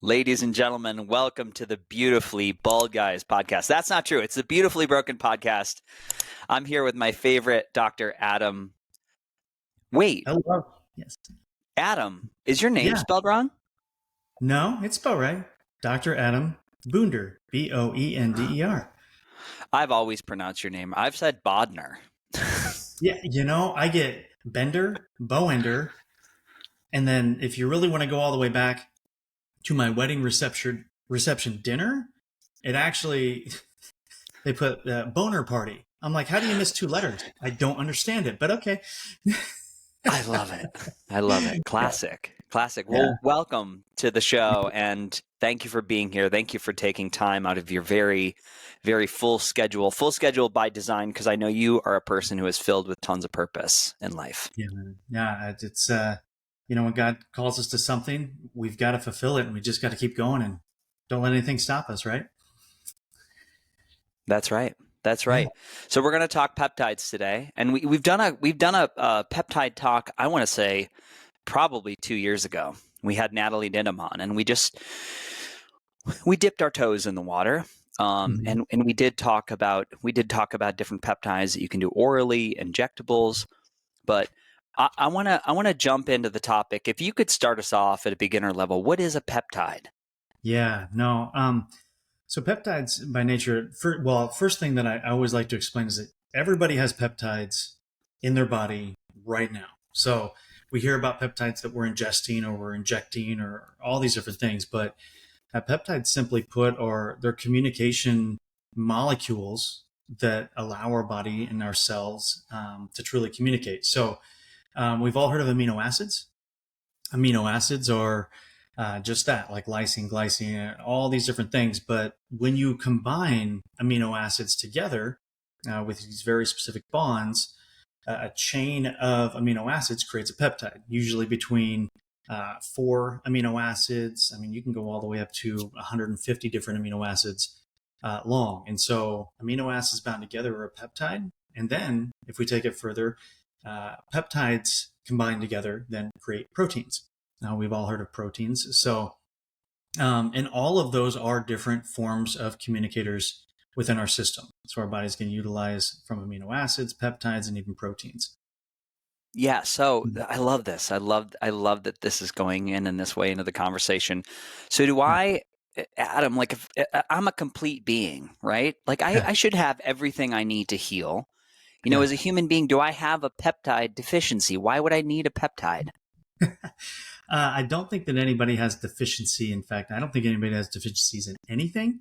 Ladies and gentlemen, welcome to the Beautifully Bald Guys podcast. That's not true. It's the Beautifully Broken podcast. I'm here with my favorite Dr. Adam. Wait. Hello. Yes. Adam, is your name spelled wrong? No, it's spelled right. Dr. Adam Boender, Boender. I've always pronounced your name. I've said Boender. Yeah, I get Bender, Boender, and then if you really want to go all the way back to my wedding reception dinner, it actually they put boner party. I'm like, how do you miss two letters? I don't understand it, but okay. I love it. I love it. Classic. Classic. Well, welcome to the show, and thank you for being here. Thank you for taking time out of your very, very full schedule by design, because I know you are a person who is filled with tons of purpose in life. Yeah, man. Yeah, it's when God calls us to something, we've got to fulfill it, and we just got to keep going and don't let anything stop us, right? That's right. That's right. Yeah. So we're going to talk peptides today, and we've done a peptide talk. I want to say probably 2 years ago. We had Natalie Denham on, and we dipped our toes in the water, and we did talk about different peptides that you can do orally, injectables, but I want to jump into the topic. If you could start us off at a beginner level, what is a peptide? Yeah, no. So peptides by nature, first thing that I always like to explain is that everybody has peptides in their body right now. So we hear about peptides that we're ingesting or we're injecting or all these different things, but peptides, simply put, are they're communication molecules that allow our body and our cells to truly communicate. So we've all heard of amino acids. Amino acids are just that, like lysine, glycine, all these different things. But when you combine amino acids together with these very specific bonds, a chain of amino acids creates a peptide, usually between 4 amino acids. I mean, you can go all the way up to 150 different amino acids long. And so amino acids bound together are a peptide. And then if we take it further, peptides combined together then create proteins. Now, we've all heard of proteins. So, and all of those are different forms of communicators within our system. So our bodies can utilize from amino acids, peptides, and even proteins. Yeah. So I love this. I love that this is going in this way into the conversation. So do I, Adam, like if I'm a complete being, right? Like I should have everything I need to heal. As a human being, do I have a peptide deficiency? Why would I need a peptide? I don't think that anybody has deficiency. In fact, I don't think anybody has deficiencies in anything.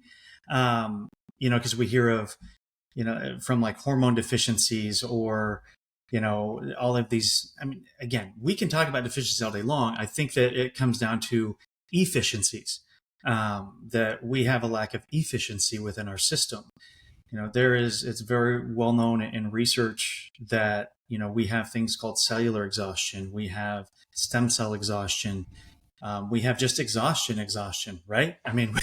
Because we hear of, from like hormone deficiencies or, all of these. I mean, again, we can talk about deficiencies all day long. I think that it comes down to efficiencies, that we have a lack of efficiency within our system. It's very well known in research that, we have things called cellular exhaustion. We have stem cell exhaustion. We have just exhaustion, right? I mean,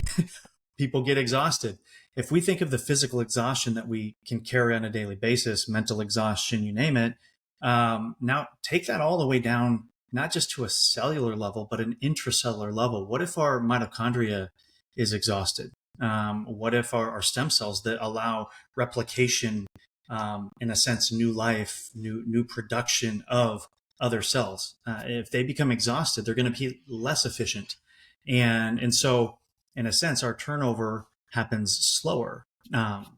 people get exhausted. If we think of the physical exhaustion that we can carry on a daily basis, mental exhaustion, you name it, now take that all the way down, not just to a cellular level, but an intracellular level. What if our mitochondria is exhausted? What if our stem cells that allow replication, in a sense, new life, new production of other cells, if they become exhausted, they're going to be less efficient. And so, in a sense, our turnover happens slower.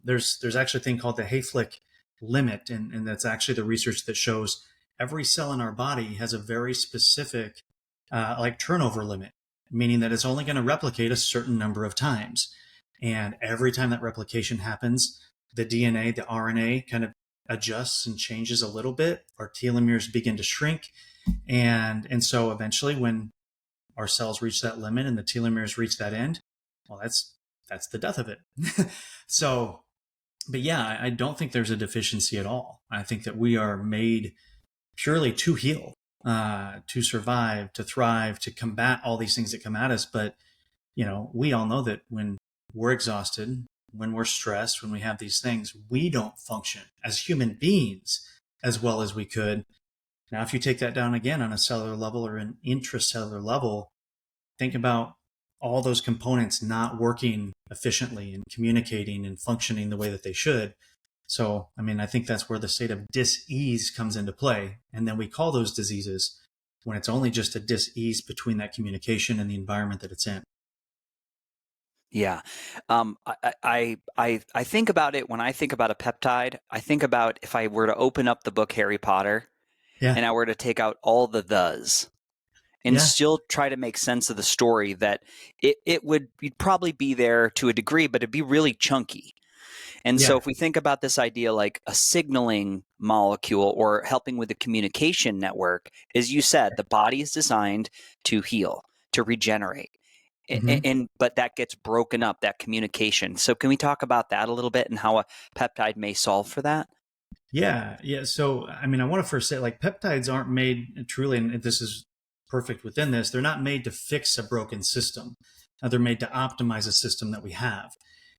There's actually a thing called the Hayflick limit, and that's actually the research that shows every cell in our body has a very specific turnover limit, meaning that it's only going to replicate a certain number of times. And every time that replication happens, the DNA, the RNA kind of adjusts and changes a little bit. Our telomeres begin to shrink. And so eventually when our cells reach that limit and the telomeres reach that end, well, that's the death of it. So, but yeah, I don't think there's a deficiency at all. I think that we are made purely to heal, to survive, to thrive, to combat all these things that come at us. But, we all know that when we're exhausted, when we're stressed, when we have these things, we don't function as human beings as well as we could. Now, if you take that down again on a cellular level or an intracellular level, think about all those components not working efficiently and communicating and functioning the way that they should. So, I mean, I think that's where the state of dis-ease comes into play. And then we call those diseases when it's only just a dis-ease between that communication and the environment that it's in. Yeah. I think about it when I think about a peptide. I think about if I were to open up the book Harry Potter Yeah. and I were to take out all the thes and Yeah. still try to make sense of the story, that it would you'd probably be there to a degree, but it'd be really chunky. And so Yeah. if we think about this idea like a signaling molecule or helping with the communication network, as you said, the body is designed to heal, to regenerate. Hmm. But that gets broken up, that communication. So can we talk about that a little bit and how a peptide may solve for that? Yeah. Yeah. So, I mean, I want to first say, like, peptides aren't made truly, and this is perfect within this, they're not made to fix a broken system. They're made to optimize a system that we have.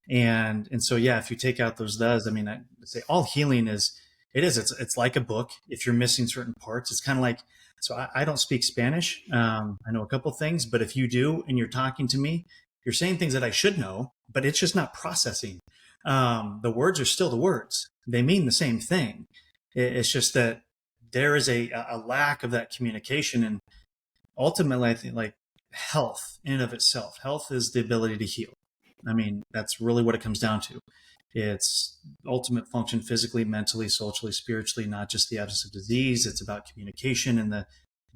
And so, yeah, if you take out those does, I mean, I say all healing is, it's like a book. If you're missing certain parts, it's kind of like, so I don't speak Spanish. I know a couple things, but if you do and you're talking to me, you're saying things that I should know, but it's just not processing. The words are still the words. They mean the same thing. It's just that there is a lack of that communication. And ultimately, I think, like, health in and of itself, health is the ability to heal. I mean, that's really what it comes down to. It's ultimate function physically, mentally, socially, spiritually, not just the absence of disease. It's about communication. And the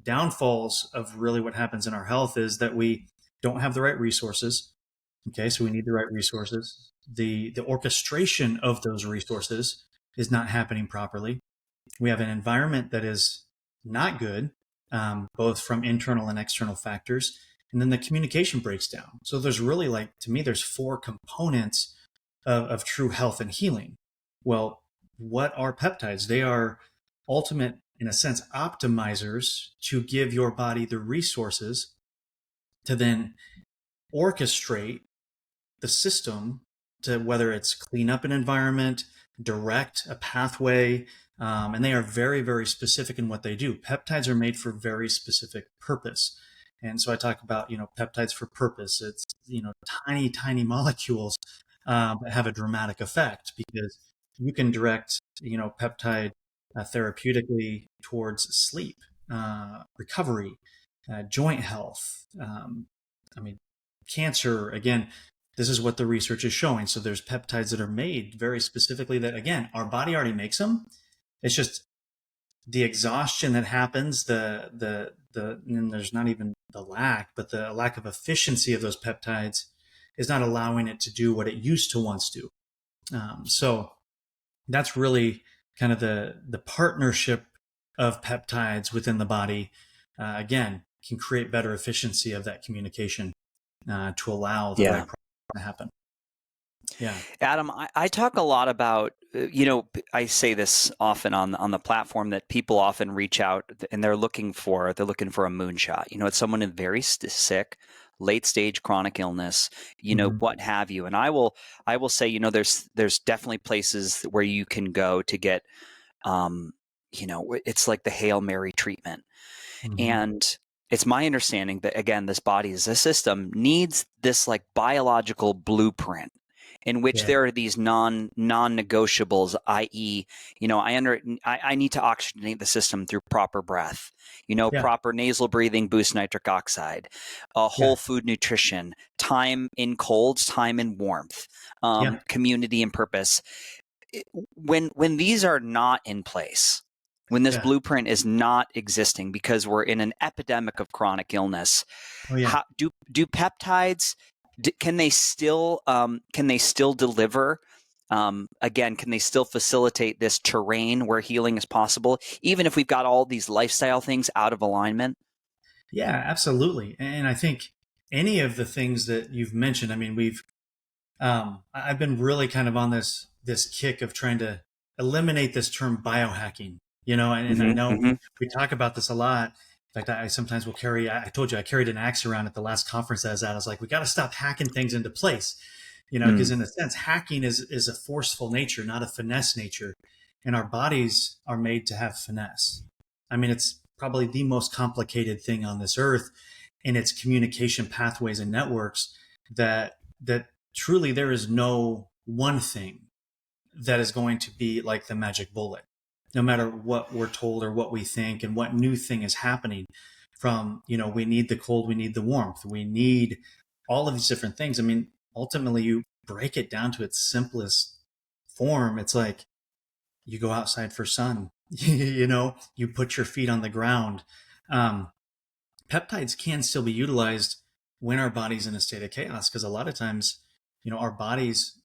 downfalls of really what happens in our health is that we don't have the right resources. Okay, so we need the right resources. The orchestration of those resources is not happening properly. We have an environment that is not good, both from internal and external factors. And then the communication breaks down. So there's really, like, to me, there's four components of true health and healing. Well, what are peptides? They are ultimate, in a sense, optimizers to give your body the resources to then orchestrate the system to, whether it's clean up an environment, direct a pathway, and they are very, very specific in what they do. Peptides are made for very specific purpose. And so I talk about, peptides for purpose. It's, tiny, tiny molecules that have a dramatic effect, because you can direct, peptide therapeutically towards sleep, recovery, joint health. I mean, cancer, again, this is what the research is showing. So there's peptides that are made very specifically that, again, our body already makes them. It's just the exhaustion that happens, and there's not even the lack, but the lack of efficiency of those peptides is not allowing it to do what it used to once do. So that's really kind of the partnership of peptides within the body. Again, can create better efficiency of that communication to allow the Yeah. right process to happen. Yeah. Adam, I talk a lot about, I say this often on the platform, that people often reach out and they're looking for a moonshot. It's someone in very sick, late stage chronic illness, Mm-hmm. what have you. And I will say, there's definitely places where you can go to get, it's like the Hail Mary treatment. Mm-hmm. And it's my understanding that, again, this body as a system needs this like biological blueprint in which Yeah. there are these non-negotiables, i.e., I need to oxygenate the system through proper breath, Yeah. proper nasal breathing boosts nitric oxide, Yeah. whole food nutrition, time in colds, time in warmth, Yeah. community and purpose. When these are not in place, when this Yeah. blueprint is not existing because we're in an epidemic of chronic illness, Oh, yeah. how do peptides, can they still deliver? Again, can they still facilitate this terrain where healing is possible, even if we've got all these lifestyle things out of alignment? Yeah, absolutely. And I think any of the things that you've mentioned, I mean, I've been really kind of on this kick of trying to eliminate this term biohacking, and I Hmm. know Hmm. we talk about this a lot. In fact, I sometimes will I told you I carried an axe around at the last conference I was at. I was like, we got to stop hacking things into place, because in a sense, hacking is a forceful nature, not a finesse nature. And our bodies are made to have finesse. I mean, it's probably the most complicated thing on this earth. in its communication pathways and networks, that truly there is no one thing that is going to be like the magic bullet, no matter what we're told or what we think and what new thing is happening. From, we need the cold, we need the warmth, we need all of these different things. I mean, ultimately, you break it down to its simplest form. It's like you go outside for sun, you put your feet on the ground. Um, Peptides can still be utilized when our body's in a state of chaos, because a lot of times, our bodies,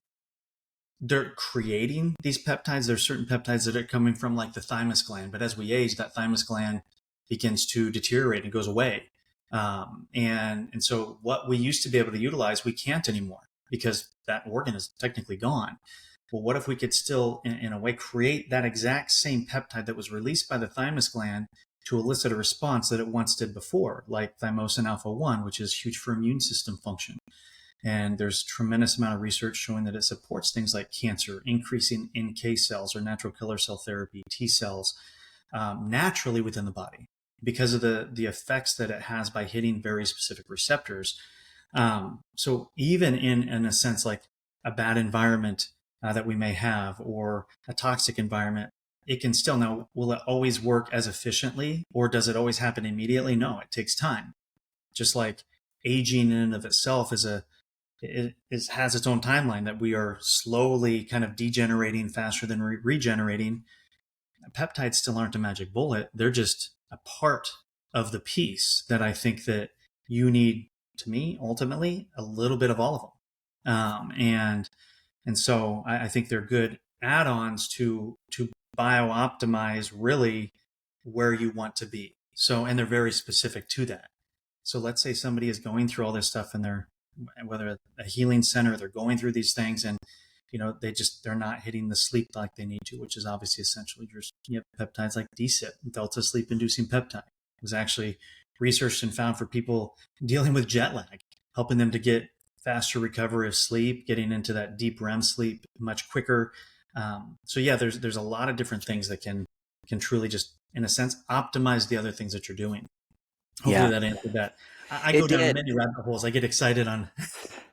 they're creating these peptides. There's certain peptides that are coming from like the thymus gland, but as we age, that thymus gland begins to deteriorate and goes away. And so what we used to be able to utilize, we can't anymore because that organ is technically gone. Well, what if we could still, in a way, create that exact same peptide that was released by the thymus gland to elicit a response that it once did before, like thymosin alpha 1, which is huge for immune system function. And there's a tremendous amount of research showing that it supports things like cancer, increasing NK cells or natural killer cell therapy, T cells, naturally within the body because of the effects that it has by hitting very specific receptors. So even in a sense like a bad environment that we may have, or a toxic environment, it can still, now, will it always work as efficiently, or does it always happen immediately? No, it takes time. Just like aging in and of itself has its own timeline, that we are slowly kind of degenerating faster than regenerating. Peptides still aren't a magic bullet. They're just a part of the piece that I think that you need, to me, ultimately, a little bit of all of them. And so I think they're good add-ons to bio-optimize really where you want to be. So, and they're very specific to that. So let's say somebody is going through all this stuff, and they're, whether a healing center, they're going through these things, and they're not hitting the sleep like they need to, which is obviously essential. You have peptides like DSIP, delta sleep inducing peptide. It was actually researched and found for people dealing with jet lag, helping them to get faster recovery of sleep, getting into that deep REM sleep much quicker. So yeah, there's a lot of different things that can truly just, in a sense, optimize the other things that you're doing. Hopefully Yeah, that answered that. I it go down did. many rabbit holes. I get excited on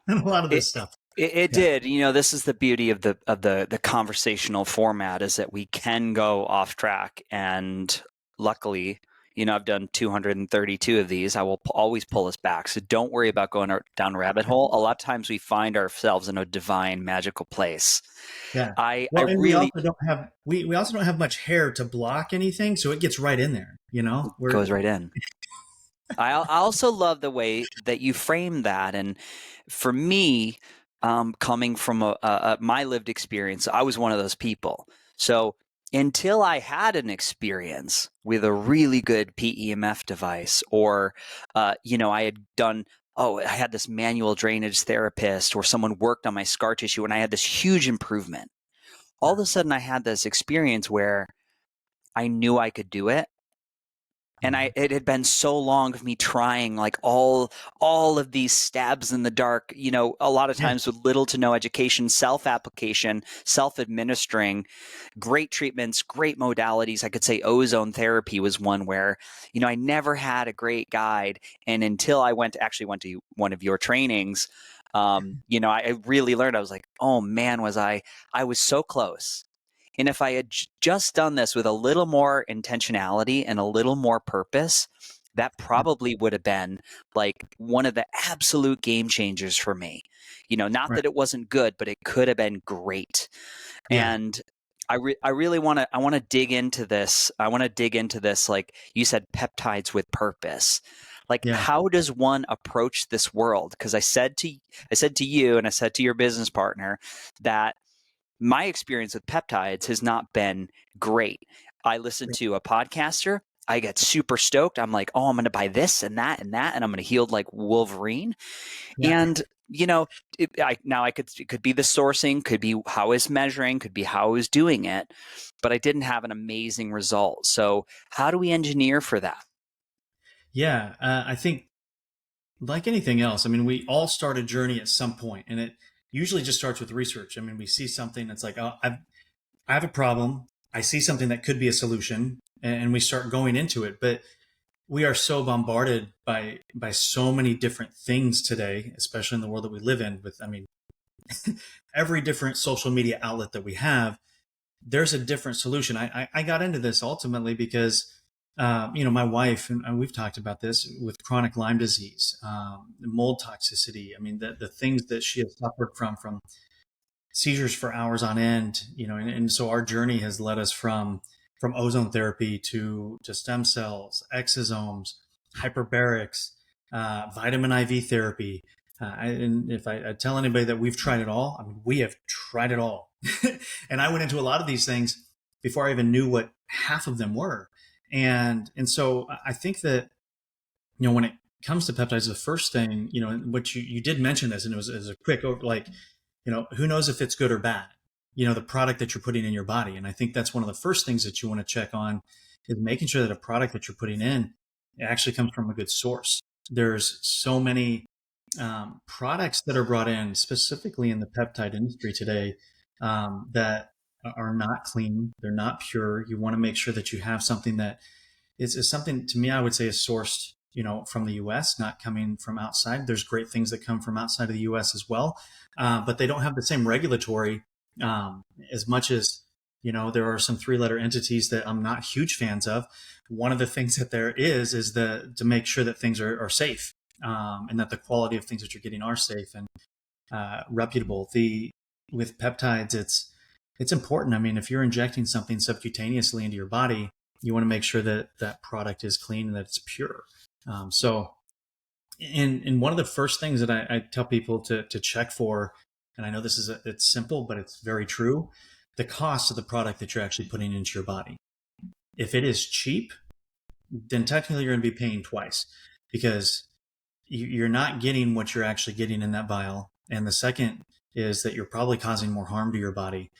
a lot of It, this stuff. it Yeah. did. This is the beauty of the conversational format, is that we can go off track, and luckily, I've done 232 of these. I will always pull us back. So don't worry about going down a rabbit hole. A lot of times we find ourselves in a divine, magical place. Yeah. I Well, and we really also don't have we also don't have much hair to block anything, so it gets right in there. We're goes right in. I also love the way that you frame that. And for me, coming from my lived experience, I was one of those people. So until I had an experience with a really good PEMF device, or, I had done, I had this manual drainage therapist, or someone worked on my scar tissue, and I had this huge improvement. All of a sudden, I had this experience where I knew I could do it. And it had been so long of me trying like all of these stabs in the dark, a lot of yeah, times with little to no education, self-application, self-administering, great treatments, great modalities. I could say ozone therapy was one where, I never had a great guide. And until I went to one of your trainings, I really learned. I was like, oh man, I was so close. And if I had just done this with a little more intentionality and a little more purpose, that probably would have been like one of the absolute game changers for me. Not right. that it wasn't good, but it could have been great. Yeah, And I really want to dig into this. I want to dig into this, like you said, peptides with purpose. Like, yeah, how does one approach this world? Because I said to you, and I said to your business partner, that my experience with peptides has not been great. I listen to a podcaster, I get super stoked. I'm like, oh, I'm going to buy this and that and that, and I'm going to heal like Wolverine. yeah. And it could be the sourcing, could be how I was measuring, could be how I was doing it, but I didn't have an amazing result. So how do we engineer for that? Yeah. I think, like anything else, I mean, we all start a journey at some point, and it usually just starts with research. I mean, we see something that's like, oh, I have a problem. I see something that could be a solution, and we start going into it. But we are so bombarded by so many different things today, especially in the world that we live in. With, I mean, every different social media outlet that we have, there's a different solution. I got into this ultimately because, my wife, and we've talked about this with chronic Lyme disease, mold toxicity. I mean, the things that she has suffered from seizures for hours on end, and so our journey has led us from ozone therapy to stem cells, exosomes, hyperbarics, vitamin IV therapy. And if I tell anybody that we've tried it all, I mean, we have tried it all. And I went into a lot of these things before I even knew what half of them were. And so I think that, when it comes to peptides, the first thing, what you did mention this, and it was a quick, like, who knows if it's good or bad, the product that you're putting in your body. And I think that's one of the first things that you want to check on, is making sure that a product that you're putting in actually comes from a good source. There's so many products that are brought in specifically in the peptide industry today that are not clean. They're not pure. You want to make sure that you have something that is something, to me, I would say, is sourced, from the US, not coming from outside. There's great things that come from outside of the US as well, but they don't have the same regulatory as much as, there are some 3-letter entities that I'm not huge fans of. One of the things that there is to make sure that things are safe, and that the quality of things that you're getting are safe and reputable. With peptides, it's important. I mean, if you're injecting something subcutaneously into your body, you want to make sure that that product is clean and that it's pure. And one of the first things that I tell people to check for, and I know it's simple, but it's very true, the cost of the product that you're actually putting into your body. If it is cheap, then technically you're going to be paying twice, because you're not getting what you're actually getting in that vial. And the second is that you're probably causing more harm to your body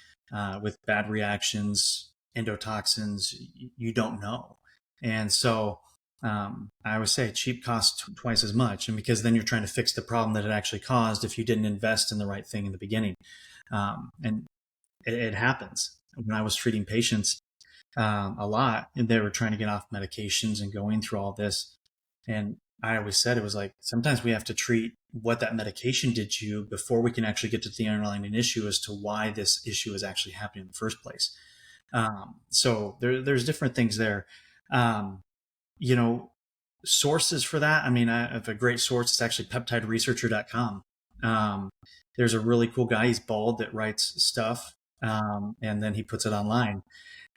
with bad reactions, endotoxins. You don't know. And so I always say cheap costs twice as much. And because then you're trying to fix the problem that it actually caused if you didn't invest in the right thing in the beginning. And it happens. When I was treating patients a lot, and they were trying to get off medications and going through all this. And I always said, it was like, sometimes we have to treat what that medication did to you before we can actually get to the underlying issue as to why this issue is actually happening in the first place. So there's different things there. Sources for that. I mean, I have a great source. It's actually peptideresearcher.com. There's a really cool guy. He's bald, that writes stuff. And then he puts it online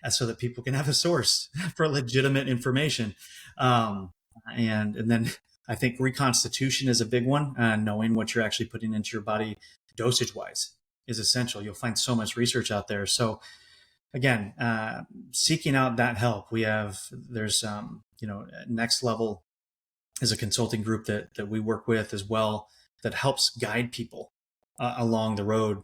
so that people can have a source for legitimate information. And then I think reconstitution is a big one. Knowing what you're actually putting into your body dosage wise is essential. You'll find so much research out there. So again, seeking out that help. There's Next Level is a consulting group that we work with as well, that helps guide people along the road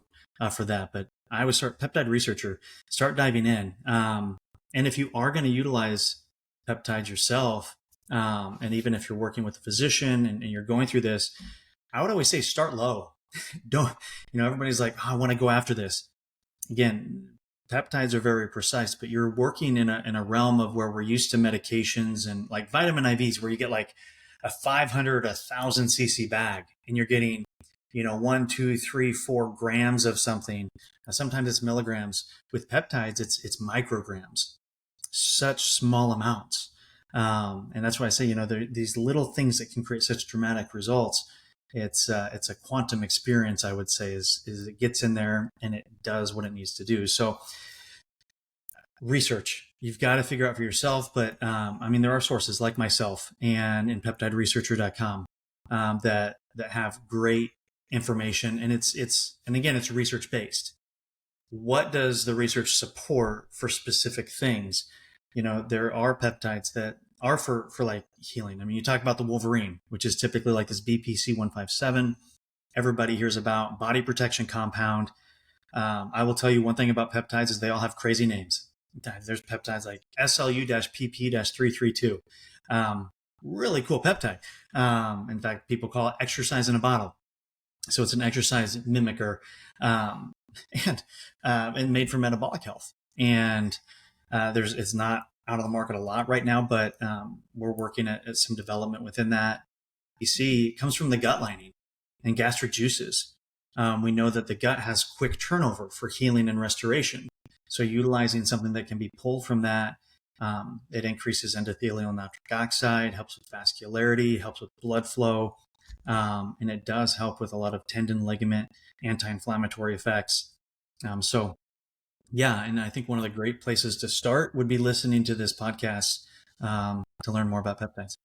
for that. But I would start Peptide Researcher, start diving in. And if you are going to utilize peptides yourself, and even if you're working with a physician and you're going through this, I would always say start low. Don't, everybody's like, oh, I want to go after this. Again, peptides are very precise, but you're working in a realm of where we're used to medications and like vitamin IVs, where you get like a 500, 1,000 cc bag, and you're getting 1, 2, 3, 4 grams of something. Sometimes it's milligrams. With peptides, it's micrograms, such small amounts. And that's why I say, these little things that can create such dramatic results. It's a quantum experience, I would say, is it gets in there and it does what it needs to do. So research, you've got to figure out for yourself. But there are sources like myself and in peptideresearcher.com that have great information, and it's research based. What does the research support for specific things? There are peptides that are for like healing. I mean, you talk about the Wolverine, which is typically like this BPC 157. Everybody hears about body protection compound. I will tell you one thing about peptides is they all have crazy names. There's peptides like SLU-PP-332. Really cool peptide. In fact, people call it exercise in a bottle. So it's an exercise mimicker, and made for metabolic health. And it's not out of the market a lot right now, but we're working at some development within that. You see, it comes from the gut lining and gastric juices. We know that the gut has quick turnover for healing and restoration. So utilizing something that can be pulled from that, it increases endothelial nitric oxide, helps with vascularity, helps with blood flow, and it does help with a lot of tendon, ligament, anti-inflammatory effects. So yeah, and I think one of the great places to start would be listening to this podcast to learn more about peptides.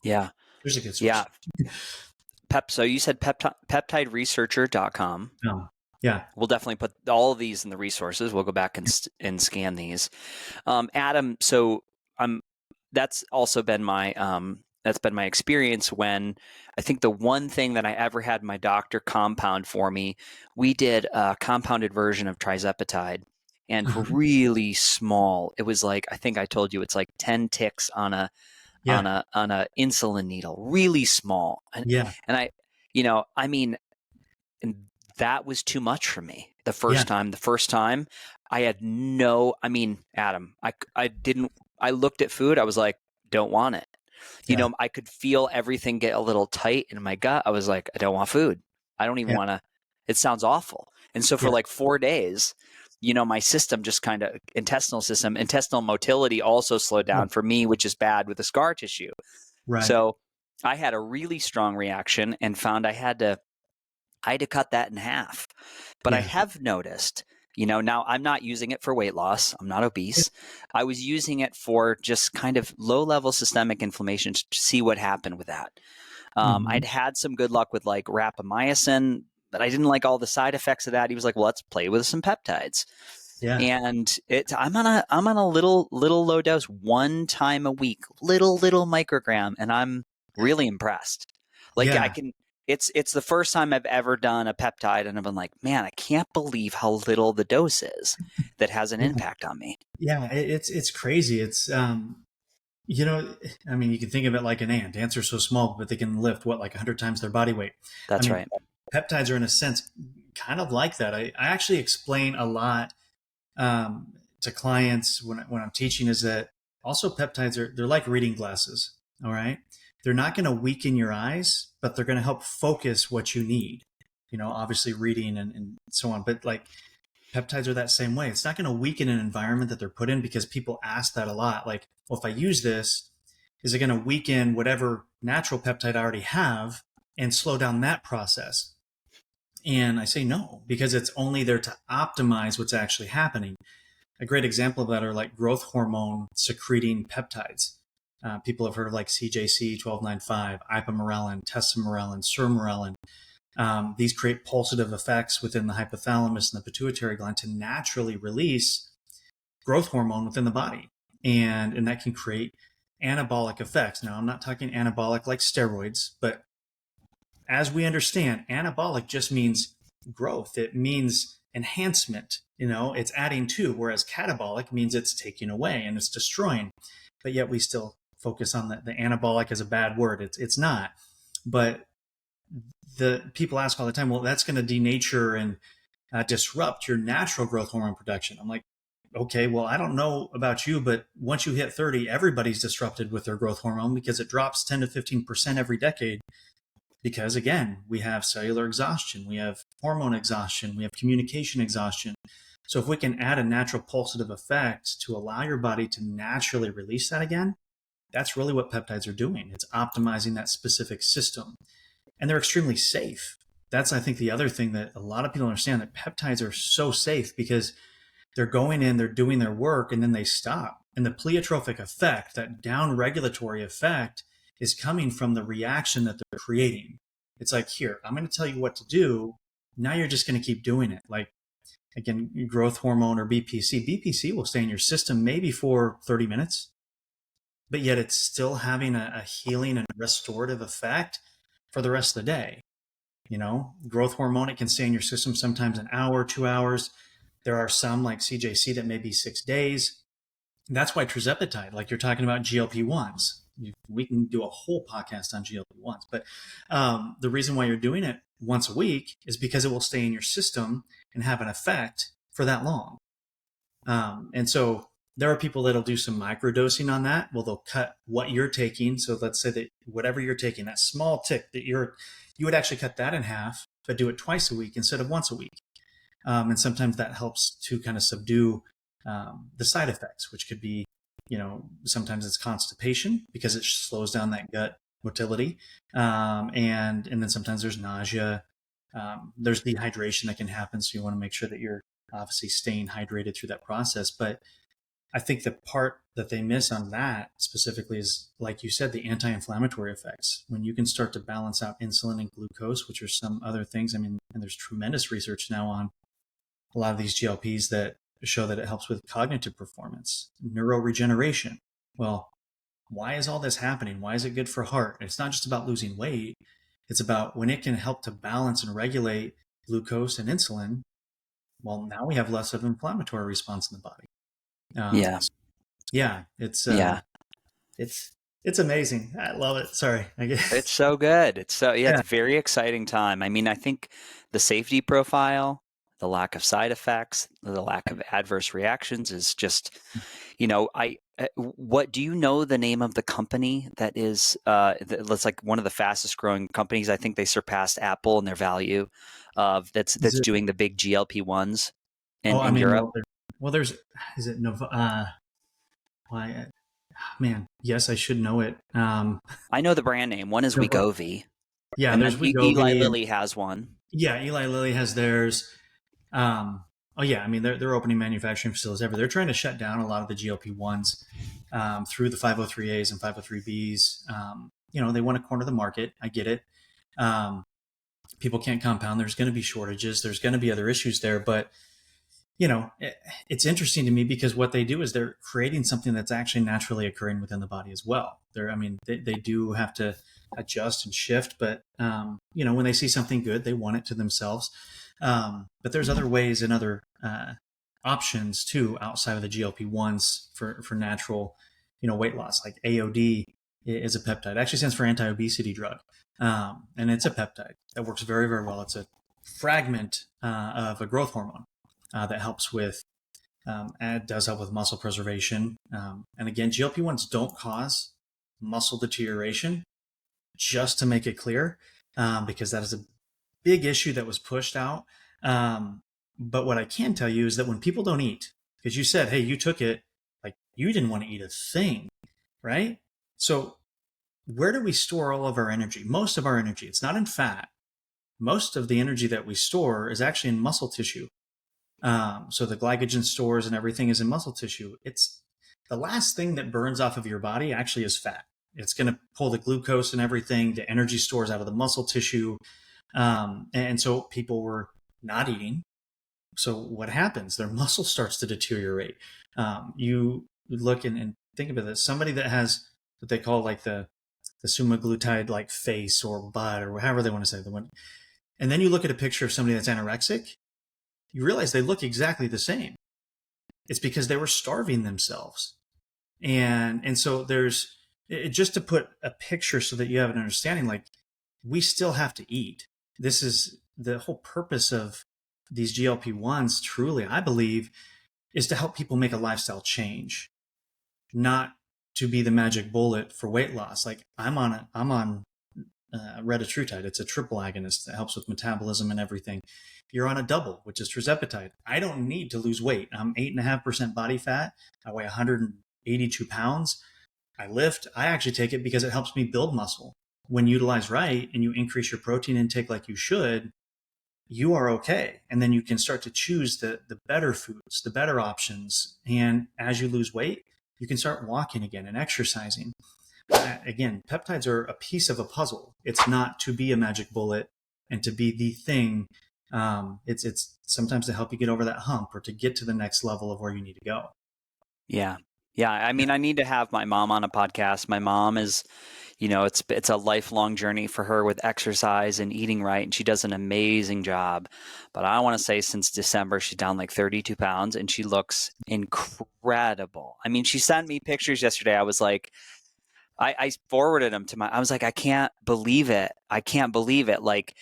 Yeah. There's a good source. Yeah. So you said peptideresearcher.com. Yeah. We'll definitely put all of these in the resources. We'll go back and scan these. Adam, so that's also been my experience when I think the one thing that I ever had my doctor compound for me, we did a compounded version of trizepatide, and really small. It was like, I think I told you, it's like 10 ticks on a insulin needle, really small. And I, I mean, and that was too much for me the first time. I had Adam, I looked at food. I was like, don't want it. I could feel everything get a little tight in my gut. I was like, I don't want food. I don't even want to, it sounds awful. And so for like 4 days, my system just kind of, intestinal motility also slowed down for me, which is bad with the scar tissue. Right. So I had a really strong reaction and found I had to cut that in half. But I have noticed, now I'm not using it for weight loss. I'm not obese. I was using it for just kind of low-level systemic inflammation to see what happened with that. I'd had some good luck with like rapamycin, but I didn't like all the side effects of that. He was like, well, let's play with some peptides. Yeah. And I'm on a little low dose 1 time a week, little microgram, and I'm really impressed. Like it's the first time I've ever done a peptide, and I've been like, man, I can't believe how little the dose is that has an impact on me. Yeah, it's crazy. It's you can think of it like an ant. Ants are so small, but they can lift like 100 times their body weight. That's right. Peptides are in a sense kind of like that. I actually explain a lot to clients when I'm teaching is that also peptides they're like reading glasses. All right. They're not going to weaken your eyes, but they're going to help focus what you need, obviously reading and so on. But like peptides are that same way. It's not going to weaken an environment that they're put in, because people ask that a lot. Like, well, if I use this, is it going to weaken whatever natural peptide I already have and slow down that process? And I say no, because it's only there to optimize what's actually happening. A great example of that are like growth hormone secreting peptides. People have heard of like CJC 1295, ipamorelin, tesamorelin, sermorelin. These create pulsative effects within the hypothalamus and the pituitary gland to naturally release growth hormone within the body. And that can create anabolic effects. Now, I'm not talking anabolic like steroids, but as we understand, anabolic just means growth. It means enhancement. It's adding to, whereas catabolic means it's taking away and it's destroying. But yet we still focus on the anabolic as a bad word. It's not. But the people ask all the time, well, that's going to denature and disrupt your natural growth hormone production. I'm like, okay, well, I don't know about you, but once you hit 30, everybody's disrupted with their growth hormone, because it drops 10 to 15% every decade. Because again, we have cellular exhaustion, we have hormone exhaustion, we have communication exhaustion. So if we can add a natural pulsative effect to allow your body to naturally release that again, that's really what peptides are doing. It's optimizing that specific system. And they're extremely safe. That's, I think, the other thing that a lot of people understand, that peptides are so safe because they're going in, they're doing their work, and then they stop. And the pleiotropic effect, that down regulatory effect, is coming from the reaction that they're creating. It's like, here, I'm going to tell you what to do. Now you're just going to keep doing it. Like, again, growth hormone or BPC. BPC will stay in your system maybe for 30 minutes, but yet it's still having a healing and restorative effect for the rest of the day. Growth hormone, it can stay in your system sometimes an hour, 2 hours. There are some like CJC that may be 6 days. That's why tirzepatide, like you're talking about GLP-1s, we can do a whole podcast on GLP-1s, but the reason why you're doing it once a week is because it will stay in your system and have an effect for that long. And so There are people that'll do some microdosing on that. Well, they'll cut what you're taking. So let's say that whatever you're taking, that small tick that you would actually cut that in half, but do it twice a week instead of once a week. And sometimes that helps to kind of subdue the side effects, which could be, sometimes it's constipation because it slows down that gut motility, and then sometimes there's nausea. There's dehydration that can happen, so you want to make sure that you're obviously staying hydrated through that process. But I think the part that they miss on that specifically is, like you said, the anti-inflammatory effects. When you can start to balance out insulin and glucose, which are some other things. I mean, and there's tremendous research now on a lot of these GLPs that show that it helps with cognitive performance, neuroregeneration. Well, why is all this happening? Why is it good for heart? It's not just about losing weight. It's about when it can help to balance and regulate glucose and insulin. Well, now we have less of an inflammatory response in the body. Yeah. Yeah, it's Yeah. it's amazing. I love it. Sorry, I guess. It's so good. It's so, yeah, Yeah. it's a very exciting time. I mean, I think the safety profile, the lack of side effects, the lack of adverse reactions is just, what do you know the name of the company that is, that's like one of the fastest growing companies? I think they surpassed Apple in their value of that's Is it, doing the big GLP-1s oh, I in mean, Europe. there's is it Nova? Why, man? Yes, I should know it. I know the brand name. One is Nova. Wegovy, Yeah, and there's then Eli Wegovy, and Lilly has one. yeah, Eli Lilly has theirs. Oh yeah, I mean they're opening manufacturing facilities everywhere. They're trying to shut down a lot of the GLP-1s through the 503As and 503Bs. They want to corner the market. I get it. Um, People can't compound. There's going to be shortages. There's going to be other issues there, but it's interesting to me because what they do is they're creating something that's actually naturally occurring within the body as well. I mean, they do have to adjust and shift, but when they see something good, they want it to themselves. But there's other ways and other options too outside of the GLP-1s for natural, weight loss. Like AOD is a peptide. It actually stands for anti-obesity drug, and it's a peptide that works very, very well. It's a fragment of a growth hormone that helps with, and it does help with muscle preservation. And again, GLP-1s don't cause muscle deterioration, just to make it clear, because that is a big issue that was pushed out. But what I can tell you is that when people don't eat, because you said, hey, you took it, like you didn't want to eat a thing, right? So where do we store all of our energy? Most of our energy, it's not in fat. Most of the energy that we store is actually in muscle tissue. So the glycogen stores and everything is in muscle tissue. It's the last thing that burns off of your body actually is fat. It's going to pull the glucose and everything, the energy stores out of the muscle tissue. And so people were not eating. So what happens? Their muscle starts to deteriorate. You look and think about this. Somebody that has what they call like the semaglutide like face or butt or however they want to say the one. And then you look at a picture of somebody that's anorexic, you realize they look exactly the same. It's because they were starving themselves. And so there's just to put a picture so that you have an understanding, like we still have to eat. This is the whole purpose of these GLP-1s, truly, I believe, is to help people make a lifestyle change, not to be the magic bullet for weight loss. Like I'm on retatrutide. It's a triple agonist that helps with metabolism and everything. You're on a double, which is tirzepatide. I don't need to lose weight. I'm 8.5% body fat. I weigh 182 pounds. I lift. I actually take it because it helps me build muscle. When utilized right and you increase your protein intake like you should, you are okay. And then you can start to choose the better foods, the better options. And as you lose weight, you can start walking again and exercising. Again, peptides are a piece of a puzzle. It's not to be a magic bullet and to be the thing. It's sometimes to help you get over that hump or to get to the next level of where you need to go. Yeah. Yeah. I mean, I need to have my mom on a podcast. My mom is, it's a lifelong journey for her with exercise and eating right. And she does an amazing job. But I want to say since December, she's down like 32 pounds and she looks incredible. I mean, she sent me pictures yesterday. I was like, I forwarded them I was like, I can't believe it. I can't believe it. Like,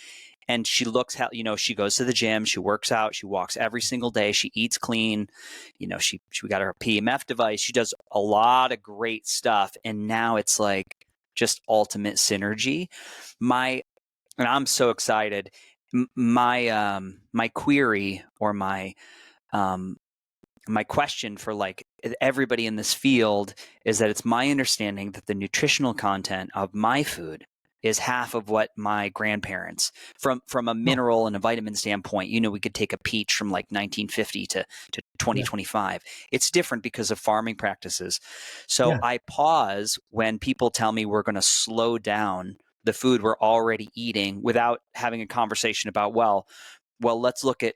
and she looks how, she goes to the gym, she works out, she walks every single day, she eats clean, she got her PMF device, she does a lot of great stuff, and now it's like just ultimate synergy. And I'm so excited. My query, or my question for like everybody in this field, is that it's my understanding that the nutritional content of my food is half of what my grandparents, from a Oh, mineral and a vitamin standpoint. We could take a peach from like 1950 to yeah, 2025. It's different because of farming practices. So yeah, I pause when people tell me we're going to slow down the food we're already eating without having a conversation about, let's look at,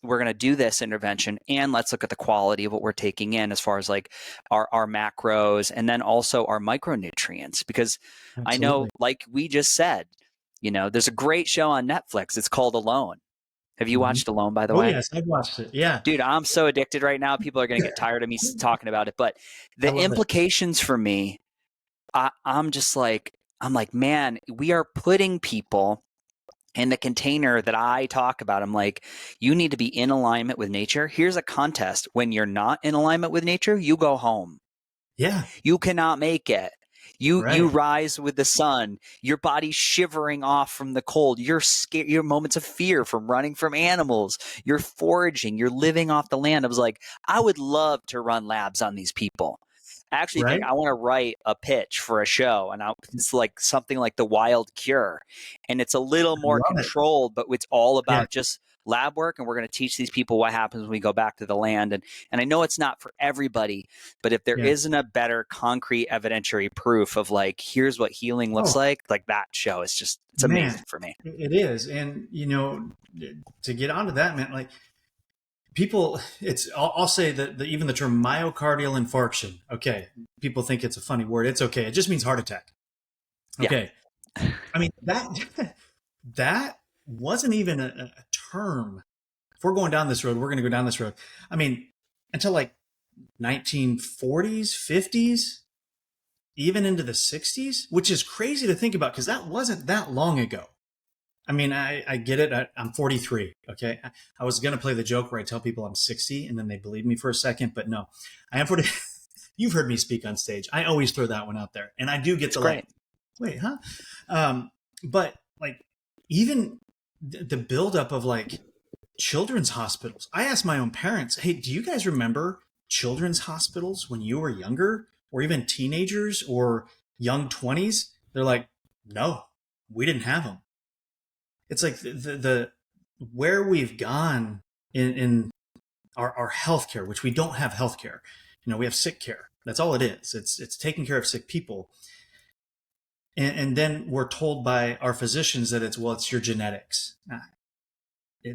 we're going to do this intervention, and let's look at the quality of what we're taking in as far as like our macros, and then also our micronutrients. Because I know, absolutely. like we just said, there's a great show on Netflix. It's called Alone. Have you Hmm. watched Alone, by the Oh way? yes, I've watched it. Yeah, Dude, I'm so addicted right now. People are going to get tired of me talking about it, but I the love it. implications for me, I'm just like, man, we are putting people in the container that I talk about. I'm like, you need to be in alignment with nature. Here's a contest. When you're not in alignment with nature, you go home. Yeah, You cannot make it. You right, rise with the sun. Your body's shivering off from the cold. You're scared. Your moments of fear from running from animals. You're foraging. You're living off the land. I was like, I would love to run labs on these people. I actually think right. I want to write a pitch for a show, and it's like something like The Wild Cure, and it's a little I more love it. controlled, but it's all Yeah. about just lab work, and we're going to teach these people what happens when we go back to the land. And I know it's not for everybody, but if there Yeah. isn't a better concrete evidentiary proof of like, here's what healing looks Oh, like that show is just, it's man, amazing for me. it is. And, to get onto that, man, like people, I'll say that even the term myocardial infarction, okay, people think it's a funny word. It's okay. It just means heart attack. Yeah, Okay. I mean, that wasn't even a term. If we're going down this road, we're going to go down this road. I mean, until like 1940s, 50s, even into the 60s, which is crazy to think about because that wasn't that long ago. I mean, I get it. I'm 43. Okay. I was going to play the joke where I tell people I'm 60 and then they believe me for a second, but no, I am 40. You've heard me speak on stage. I always throw that one out there. And I do get it's the like, great. wait, huh? But like, even the buildup of like children's hospitals. I asked my own parents, hey, do you guys remember children's hospitals when you were younger, or even teenagers or young 20s? They're like, no, we didn't have them. It's like the where we've gone in our healthcare, which we don't have healthcare. We have sick care. That's all it is. It's taking care of sick people. And then we're told by our physicians that it's your genetics.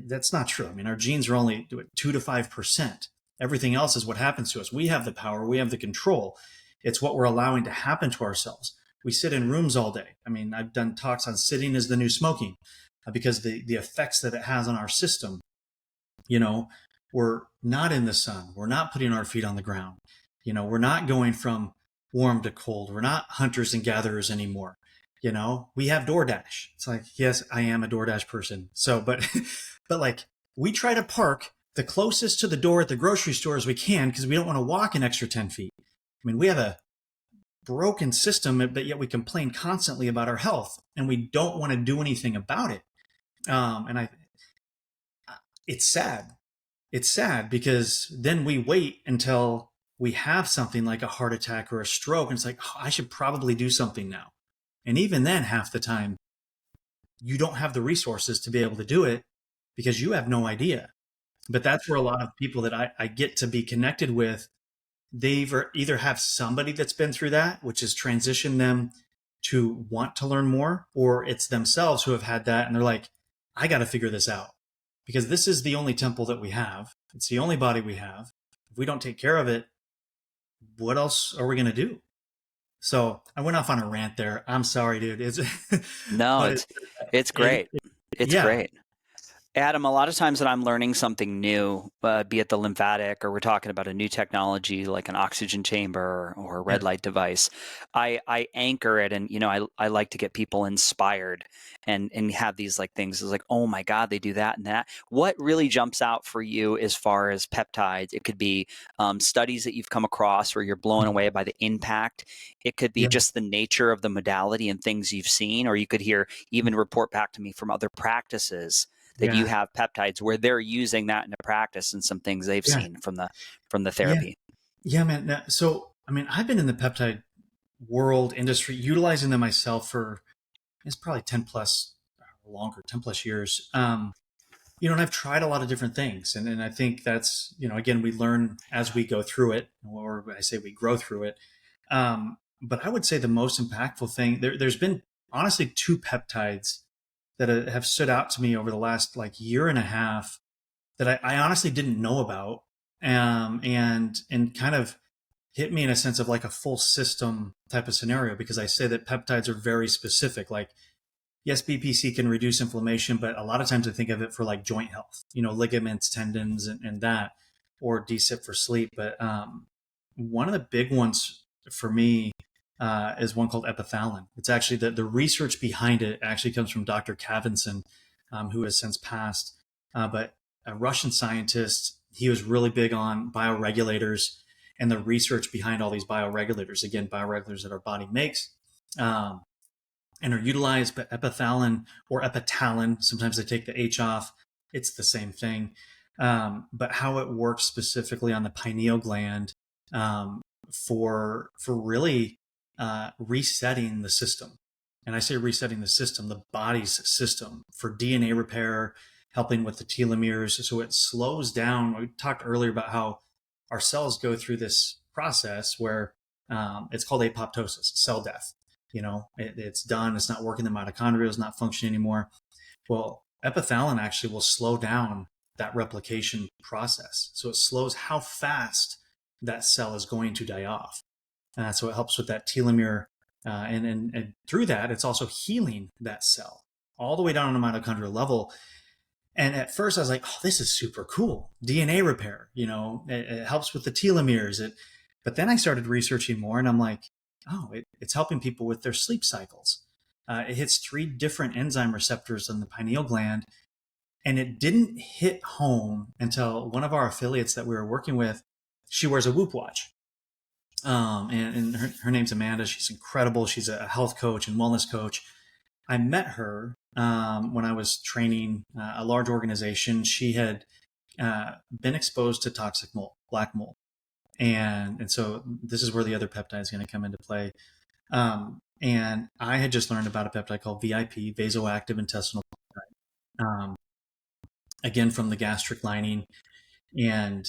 That's not true. I mean, our genes are only 2 to 5%. Everything else is what happens to us. We have the power, we have the control. It's what we're allowing to happen to ourselves. We sit in rooms all day. I mean, I've done talks on sitting is the new smoking because the effects that it has on our system. We're not in the sun. We're not putting our feet on the ground. We're not going from warm to cold. We're not hunters and gatherers anymore. We have DoorDash. It's like, yes, I am a DoorDash person. So, but, but like we try to park the closest to the door at the grocery store as we can because we don't want to walk an extra 10 feet. I mean, we have a broken system, but yet we complain constantly about our health and we don't want to do anything about it. And it's sad. It's sad because then we wait until we have something like a heart attack or a stroke. And it's like, oh, I should probably do something now. And even then, half the time, you don't have the resources to be able to do it because you have no idea. But that's where a lot of people that I get to be connected with, they've either have somebody that's been through that, which has transitioned them to want to learn more, or it's themselves who have had that. And they're like, I got to figure this out because this is the only temple that we have. It's the only body we have. If we don't take care of it, what else are we going to do? So I went off on a rant there. I'm sorry, dude. No, But it's it, great. It's yeah, great. Adam, a lot of times when I'm learning something new, be it the lymphatic or we're talking about a new technology like an oxygen chamber or a red Yeah, light device, I anchor it and I like to get people inspired and have these like things. It's like, oh my God, they do that and that. What really jumps out for you as far as peptides? It could be studies that you've come across where you're blown Mhm. away by the impact. It could be Yeah, just the nature of the modality and things you've seen, or you could hear even report back to me from other practices that you yeah, have peptides where they're using that in a practice and some things they've yeah, seen from the yeah, therapy. yeah, man. So, I mean, I've been in the peptide world industry utilizing them myself for it's probably 10 plus longer, 10 plus years. And I've tried a lot of different things. And I think that's, again, we learn as we go through it, or I say we grow through it. But I would say the most impactful thing, there's been honestly two peptides that have stood out to me over the last like year and a half that I honestly didn't know about. And kind of hit me in a sense of like a full system type of scenario, because I say that peptides are very specific. Like, yes, BPC can reduce inflammation, but a lot of times I think of it for like joint health, ligaments, tendons, and that, or DSIP for sleep. But one of the big ones for me is one called Epithalon. It's actually the research behind it actually comes from Dr. Kavinson, who has since passed. But a Russian scientist, he was really big on bioregulators and the research behind all these bioregulators. Again, bioregulators that our body makes. And are utilized, but epithalon or epitalon, sometimes they take the H off. It's the same thing. But how it works specifically on the pineal gland for really resetting the system. And I say resetting the system, the body's system for DNA repair, helping with the telomeres. So it slows down. We talked earlier about how our cells go through this process where it's called apoptosis, cell death. It's done. It's not working. The mitochondria is not functioning anymore. Well, epithalon actually will slow down that replication process. So it slows how fast that cell is going to die off. So it helps with that telomere. And through that, it's also healing that cell all the way down on a mitochondrial level. And at first I was like, oh, this is super cool. DNA repair, it helps with the telomeres. But then I started researching more and I'm like, oh, it's helping people with their sleep cycles. It hits 3 different enzyme receptors on the pineal gland. And it didn't hit home until one of our affiliates that we were working with, she wears a Whoop watch. And her name's Amanda. She's incredible. She's a health coach and wellness coach. I met her when I was training a large organization. She had been exposed to toxic mold, black mold. And so this is where the other peptide is going to come into play. And I had just learned about a peptide called VIP, vasoactive intestinal peptide, again, from the gastric lining. And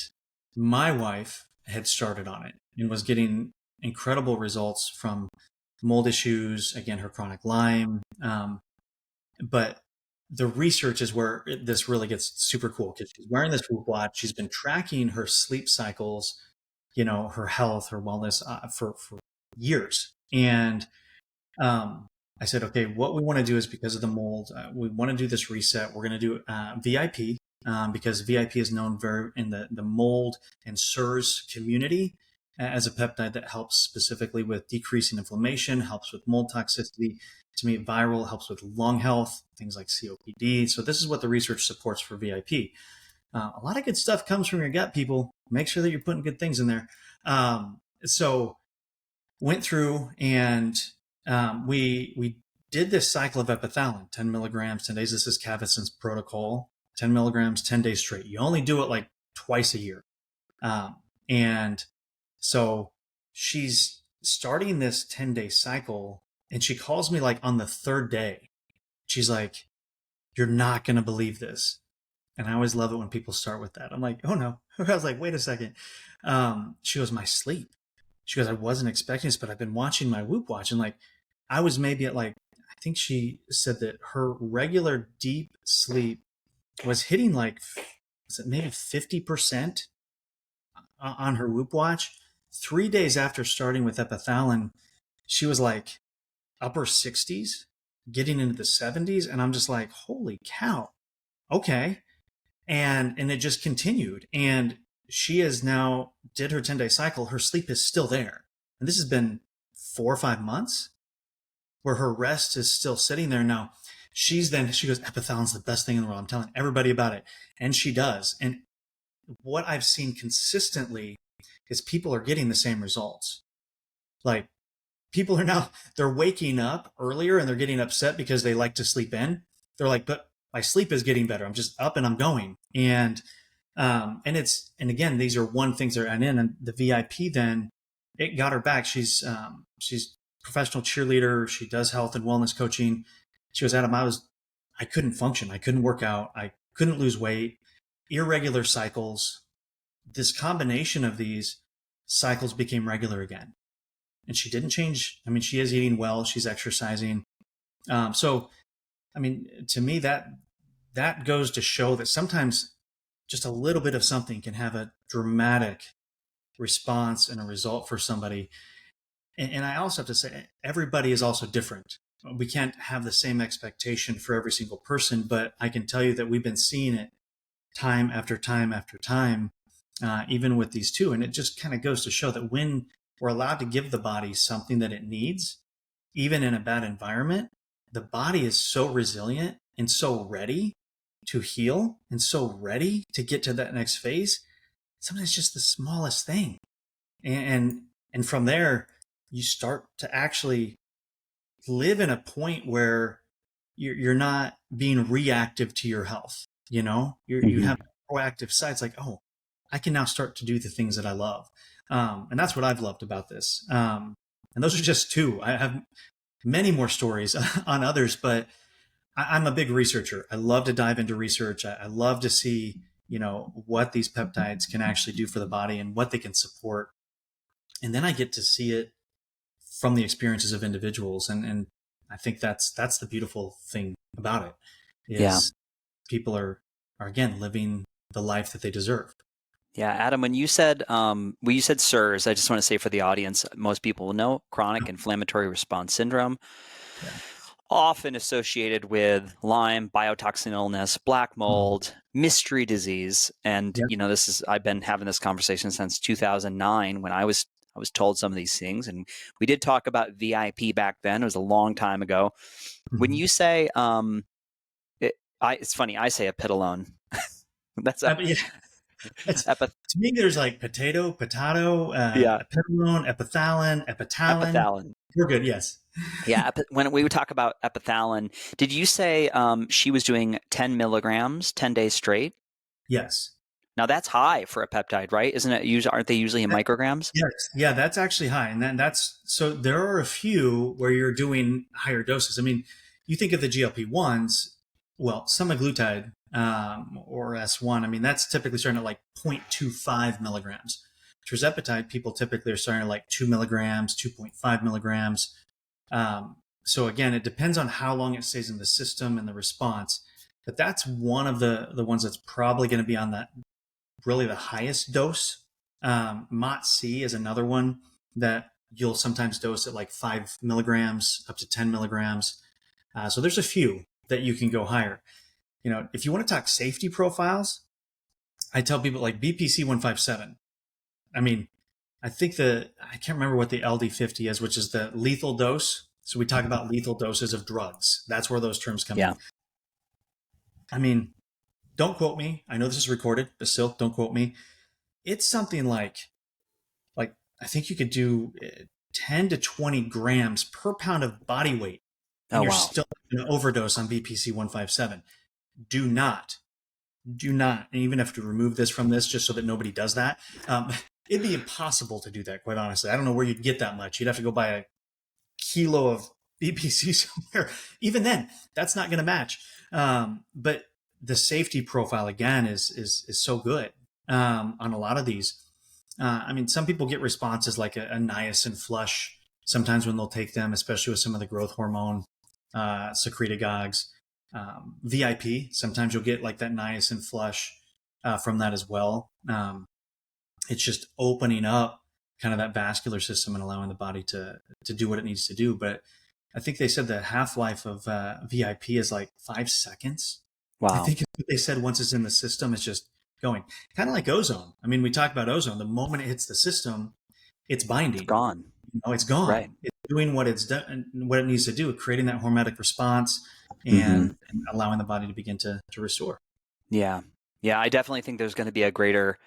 my wife had started on it and was getting incredible results from mold issues, again, her chronic Lyme. But the research is where this really gets super cool, because she's wearing this Whoop watch. She's been tracking her sleep cycles, her health, her wellness for years. And I said, okay, what we want to do is, because of the mold, we want to do this reset. We're going to do VIP, because VIP is known very in the mold and SIRS community as a peptide that helps specifically with decreasing inflammation, helps with mold toxicity. To me, viral helps with lung health, things like COPD. So this is what the research supports for VIP. A lot of good stuff comes from your gut, people. Make sure that you're putting good things in there. So went through and we did this cycle of epithalon, 10 milligrams, 10 days. This is Kavinson's protocol, 10 milligrams, 10 days straight. You only do it like twice a year. And so she's starting this 10-day cycle, and she calls me like on the 3rd day. She's like, you're not going to believe this. And I always love it when people start with that. I'm like, oh no. I was like, wait a second. She goes, my sleep. She goes, I wasn't expecting this, but I've been watching my Whoop watch. And like, I was maybe at like, I think she said that her regular deep sleep was hitting like, was it maybe 50% on her Whoop watch? 3 days after starting with epithalon, she was like upper 60s, getting into the 70s. And I'm just like, holy cow. okay. And it just continued. And she has now did her 10-day cycle. Her sleep is still there. And this has been 4 or 5 months where her rest is still sitting there. Now, she goes, Epithalon's the best thing in the world. I'm telling everybody about it. And she does. And what I've seen consistently is people are getting the same results. Like, people are now, they're waking up earlier and they're getting upset because they like to sleep in. They're like, but my sleep is getting better. I'm just up and I'm going. And again, these are one things that are in, and the VIP, then it got her back. She's professional cheerleader. She does health and wellness coaching. She goes, Adam, I couldn't function. I couldn't work out. I couldn't lose weight, irregular cycles. This combination of these cycles became regular again. And she didn't change. I mean, she is eating well. She's exercising. So, I mean, to me, that goes to show that sometimes just a little bit of something can have a dramatic response and a result for somebody. And I also have to say, everybody is also different. We can't have the same expectation for every single person, but I can tell you that we've been seeing it time after time after time, even with these two. And it just kind of goes to show that when we're allowed to give the body something that it needs, even in a bad environment, the body is so resilient and so ready to heal and so ready to get to that next phase. Sometimes just the smallest thing. And from there, you start to actually live in a point where you're not being reactive to your health. You know, you have proactive sides like, oh, I can now start to do the things that I love. And that's what I've loved about this. And those are just two. I have many more stories on others, but I'm a big researcher. I love to dive into research. I love to see, what these peptides can actually do for the body and what they can support. And then I get to see it from the experiences of individuals. And I think that's the beautiful thing about it is people are again living the life that they deserve. Yeah, Adam, when you said SIRS, I just want to say for the audience, most people will know chronic inflammatory response syndrome, often associated with Lyme, biotoxin illness, black mold, mystery disease. And, I've been having this conversation since 2009 when I was told some of these things. And we did talk about VIP back then. It was a long time ago. When you say, it's funny, I say Epithalon. That's to me, there's like potato, epithalon, epithalon. Epithalon. We're good. Yes. Yeah. When we would talk about Epithalon, did you say she was doing 10 milligrams, 10 days straight? Yes. Now that's high for a peptide, right? Isn't it? Aren't they usually in micrograms? Yes. Yeah, that's actually high. And so there are a few where you're doing higher doses. I mean, you think of the GLP-1s, well, semaglutide, or S1, I mean, that's typically starting at like 0.25 milligrams. Tirzepatide, people typically are starting at like 2 milligrams, 2.5 milligrams. So again, it depends on how long it stays in the system and the response. But that's one of the ones that's probably going to be on that really the highest dose. MOTC is another one that you'll sometimes dose at like 5 milligrams up to 10 milligrams. So there's a few that you can go higher. If you want to talk safety profiles, I tell people like BPC 157. I mean, I can't remember what the LD50 is, which is the lethal dose. So we talk about lethal doses of drugs. That's where those terms come in. I mean, don't quote me. I know this is recorded, but still, don't quote me. It's something like I think you could do 10 to 20 grams per pound of body weight. And you're still going to overdose on BPC 157. Do not. And even have to remove this from this just so that nobody does that. It'd be impossible to do that, quite honestly. I don't know where you'd get that much. You'd have to go buy a kilo of BPC somewhere. Even then, that's not going to match. But the safety profile, again, is so good on a lot of these. I mean, some people get responses like a niacin flush sometimes when they'll take them, especially with some of the growth hormone secretagogues. VIP, sometimes you'll get like that niacin flush from that as well. It's just opening up kind of that vascular system and allowing the body to do what it needs to do. But I think they said the half-life of VIP is like 5 seconds. I Wow. think what they said, once it's in the system, it's just going. Kind of like ozone. I mean, we talk about ozone. The moment it hits the system, it's It's binding. gone. It's Right. gone. It's doing what it's done, what it needs to do, creating that hormetic response Hmm. and allowing the body to begin to restore. Yeah. Yeah. I definitely think there's going to be a greater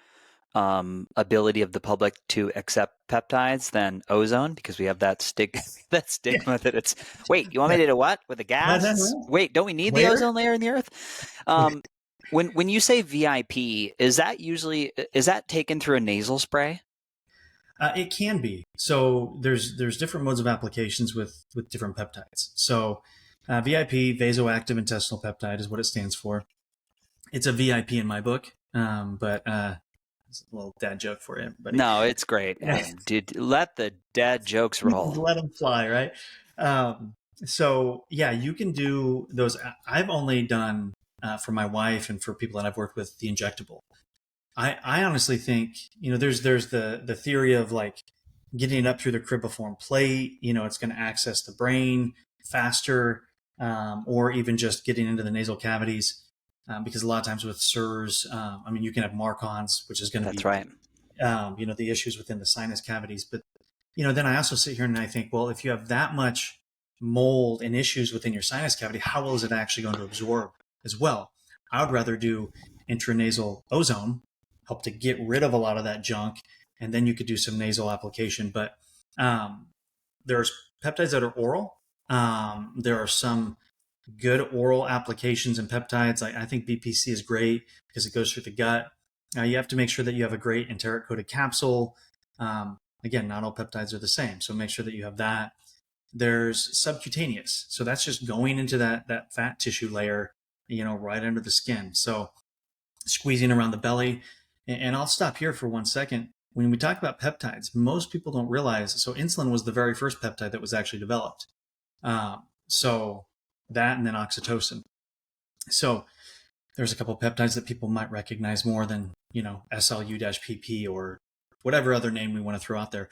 ability of the public to accept peptides than ozone because we have that that Yeah. stigma that it's, wait, you want me to do what with the gas? Wait, don't we need the Where? ozone layer in the earth? When you say VIP, is that usually is that taken through a nasal spray? It can be. So there's different modes of applications with different peptides. So VIP, vasoactive intestinal peptide, is what it stands for. It's a VIP in my book, but it's a little dad joke for everybody. No, it's great, Adam. Dude, let the dad jokes roll. Let them fly, right? Um, so yeah, you can do those. I've only done for my wife and for people that I've worked with the injectable. I honestly think, there's the theory of like getting it up through the cribriform plate. It's going to access the brain faster, or even just getting into the nasal cavities. Because a lot of times with SIRS, I mean, you can have mark-ons, which is going to That's be, right. the issues within the sinus cavities. But, then I also sit here and I think, well, if you have that much mold and issues within your sinus cavity, how well is it actually going to absorb as well? I would rather do intranasal ozone, help to get rid of a lot of that junk, and then you could do some nasal application. But um, there's peptides that are oral. There are some good oral applications and peptides. I think BPC is great because it goes through the gut. You have to make sure that you have a great enteric coated capsule. Again, not all peptides are the same, so make sure that you have that. There's subcutaneous, so that's just going into that fat tissue layer, right under the skin. So squeezing around the belly. And I'll stop here for 1 second. When we talk about peptides, most people don't realize. So insulin was the very first peptide that was actually developed. So that, and then oxytocin. So there's a couple of peptides that people might recognize more than, SLU-PP or whatever other name we want to throw out there.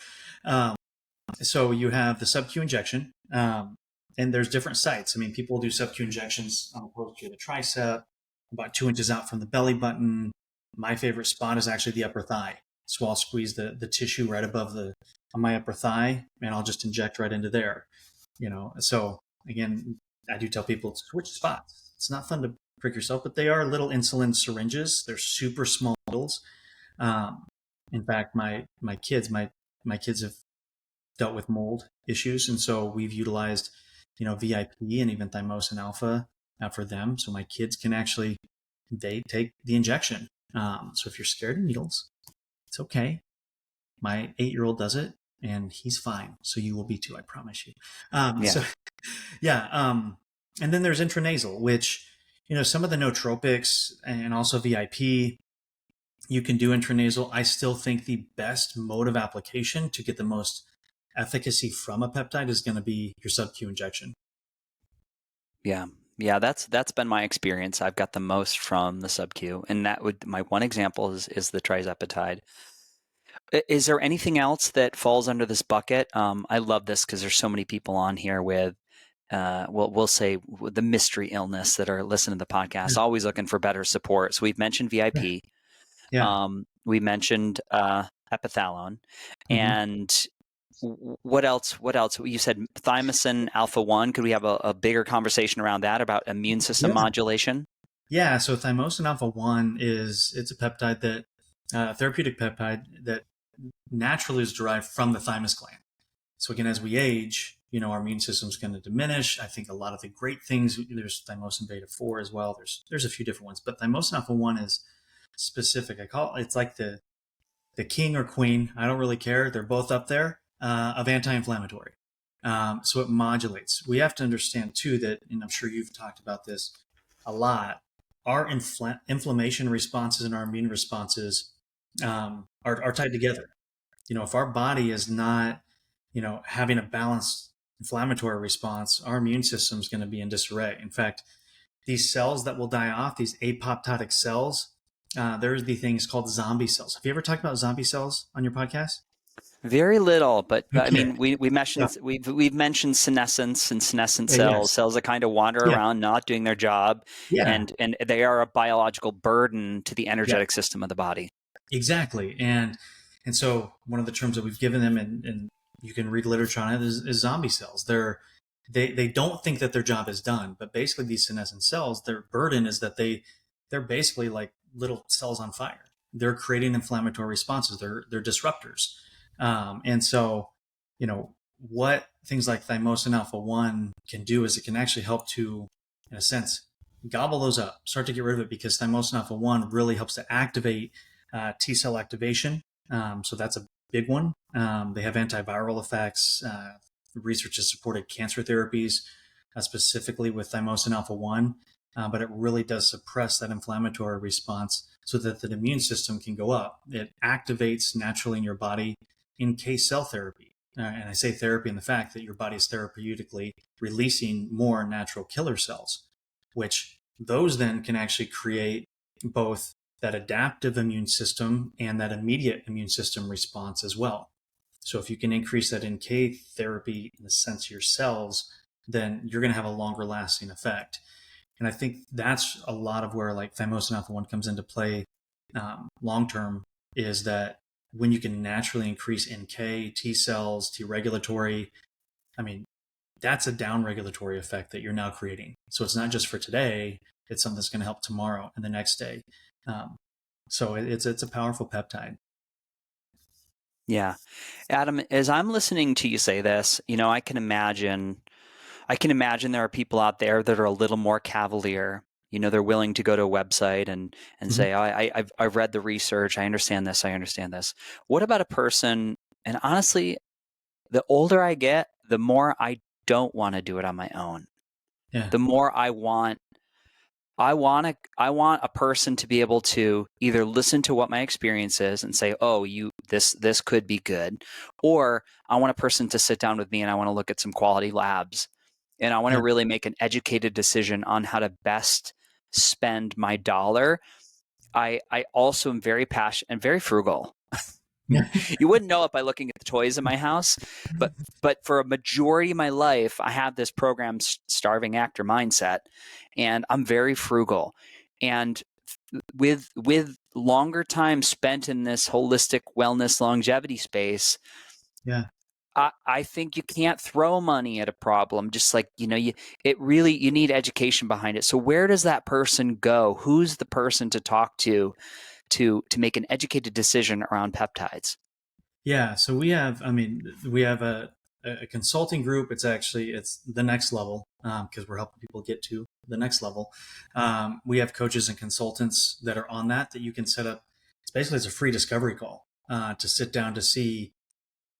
So you have the sub-Q injection, and there's different sites. I mean, people do sub-Q injections on the posterior of the tricep, about 2 inches out from the belly button. My favorite spot is actually the upper thigh. So I'll squeeze the tissue right above on my upper thigh, and I'll just inject right into there. So again, I do tell people to switch spots. It's not fun to prick yourself, but they are little insulin syringes. They're super small needles. In fact, my kids have dealt with mold issues, and so we've utilized, VIP and even thymosin alpha for them. So my kids can actually they take the injection. So if you're scared of needles, it's okay. My 8-year-old does it, and he's fine. So you will be too, I promise you. Yeah. So yeah. And then there's intranasal, which, some of the nootropics and also VIP, you can do intranasal. I still think the best mode of application to get the most efficacy from a peptide is going to be your sub-Q injection. Yeah. Yeah, that's been my experience. I've got the most from the sub-Q, and my one example is the trizepatide. Is there anything else that falls under this bucket? I love this because there's so many people on here with, we'll say the mystery illness that are listening to the podcast, always looking for better support. So we've mentioned VIP. Yeah. We mentioned Epithalon, Mm-hmm. and what else? What else? You said thymosin alpha 1. Could we have a bigger conversation around that about immune system Yeah. modulation? Yeah. So thymosin alpha 1 it's a peptide that, therapeutic peptide that naturally is derived from the thymus gland. So again, as we age, our immune system is going to diminish. I think a lot of the great things, there's thymosin beta 4 as well. There's a few different ones, but thymosin alpha 1 is specific. It's like the king or queen. I don't really care. They're both up there, of anti-inflammatory. So it modulates. We have to understand too that, and I'm sure you've talked about this a lot, our inflammation responses and our immune responses, are tied together. If our body is not, having a balanced inflammatory response, our immune system is going to be in disarray. In fact, these cells that will die off, these apoptotic cells, there's the things called zombie cells. Have you ever talked about zombie cells on your podcast? Very little, but I Okay. mean, we Yeah. mentioned we've mentioned senescence and senescent cells, Yes. cells that kind of wander Yeah. around, not doing their job, Yeah. and they are a biological burden to the Yeah. energetic system of the body. Exactly. And so one of the terms that we've given them, and you can read literature on it, is zombie cells. They don't think that their job is done, but basically these senescent cells, their burden is that they're basically like little cells on fire. They're creating inflammatory responses. They're disruptors. And so, what things like thymosin alpha 1 can do is it can actually help to, in a sense, gobble those up, start to get rid of it, because thymosin alpha 1 really helps to activate T cell activation. So that's a big one. They have antiviral effects. Research has supported cancer therapies, specifically with thymosin alpha 1, but it really does suppress that inflammatory response so that the immune system can go up. It activates naturally in your body NK cell therapy. And I say therapy in the fact that your body is therapeutically releasing more natural killer cells, which those then can actually create both that adaptive immune system and that immediate immune system response as well. So if you can increase that NK therapy in the sense of your cells, then you're going to have a longer lasting effect. And I think that's a lot of where like thymosin alpha 1 comes into play long term, is that when you can naturally increase NK, T cells, T regulatory, I mean, that's a down regulatory effect that you're now creating. So it's not just for today, it's something that's going to help tomorrow and the next day. Um, so it's a powerful peptide. Yeah. Adam, as I'm listening to you say this, I can imagine there are people out there that are a little more cavalier. They're willing to go to a website and Mhm. say, I've read the research. I understand this. I understand this. What about a person? And honestly, the older I get, the more I don't want to do it on my own. Yeah. The more I want a person to be able to either listen to what my experience is and say, "Oh, this could be good," or I want a person to sit down with me and I want to look at some quality labs and I want to Yeah. really make an educated decision on how to best spend my dollar. I also am very passionate and very frugal. Yeah. You wouldn't know it by looking at the toys in my house, but for a majority of my life, I have this program starving actor mindset, and I'm very frugal. And with longer time spent in this holistic wellness longevity space, Yeah. I think you can't throw money at a problem. Just like you need education behind it. So where does that person go? Who's the person to talk to make an educated decision around peptides? Yeah. So we have a consulting group. It's the next level, because we're helping people get to the next level. We have coaches and consultants that are on that you can set up. It's a free discovery call to sit down to see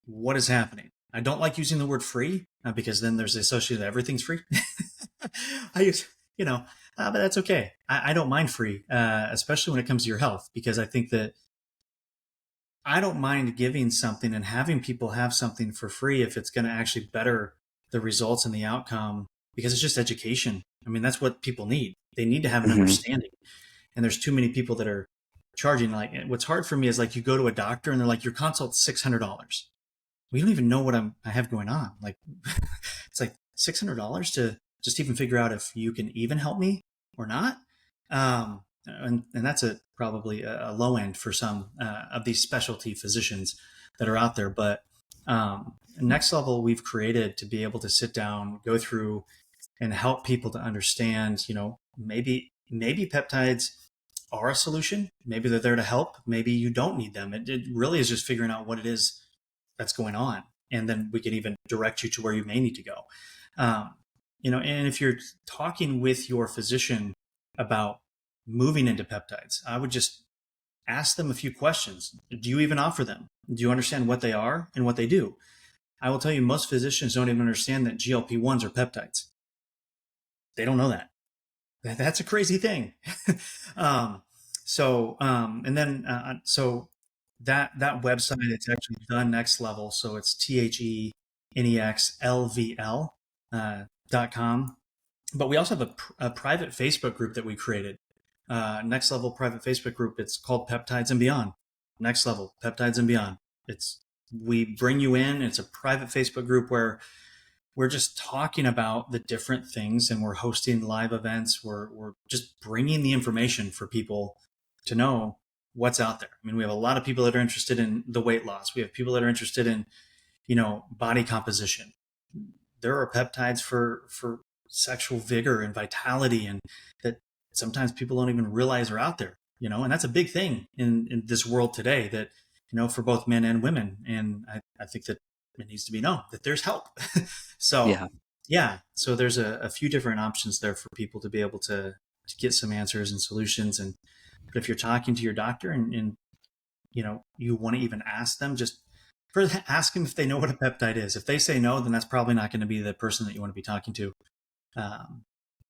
what is happening. I don't like using the word free because then there's the associated everything's free. I use, but that's okay. I don't mind free, especially when it comes to your health, because I think that I don't mind giving something and having people have something for free if it's going to actually better the results and the outcome, because it's just education. I mean, that's what people need. They need to have an Mm-hmm. understanding. And there's too many people that are charging. Like, what's hard for me is like you go to a doctor and they're like, your consult's $600. We don't even know what I have going on. Like, it's like $600 to just even figure out if you can even help me or not. And that's probably a low end for some of these specialty physicians that are out there. But next level, we've created to be able to sit down, go through, and help people to understand. Maybe peptides are a solution. Maybe they're there to help. Maybe you don't need them. It really is just figuring out what it is that's going on, and then we can even direct you to where you may need to go. um, and if you're talking with your physician about moving into peptides, I would just ask them a few questions. Do you even offer them? Do you understand what they are and what they do? I will tell you, most physicians don't even understand that GLP-1s are peptides. They don't know that. That's a crazy thing. And then that website, it's actually the next level. So it's THENEXLVL.com. But we also have a private Facebook group that we created. Next level private Facebook group. It's called Peptides and Beyond. Next level Peptides and Beyond. It's we bring you in. It's a private Facebook group where we're just talking about the different things, and we're hosting live events. We're just bringing the information for people to know what's out there. I mean, we have a lot of people that are interested in the weight loss. We have people that are interested in, body composition. There are peptides for sexual vigor and vitality, and that sometimes people don't even realize are out there, and that's a big thing in this world today, that, for both men and women. And I think that it needs to be known that there's help. So Yeah. yeah, so there's a few different options there for people to be able to get some answers and solutions. And but if you're talking to your doctor, and you want to even ask them, just ask them if they know what a peptide is. If they say no, then that's probably not going to be the person that you want to be talking to.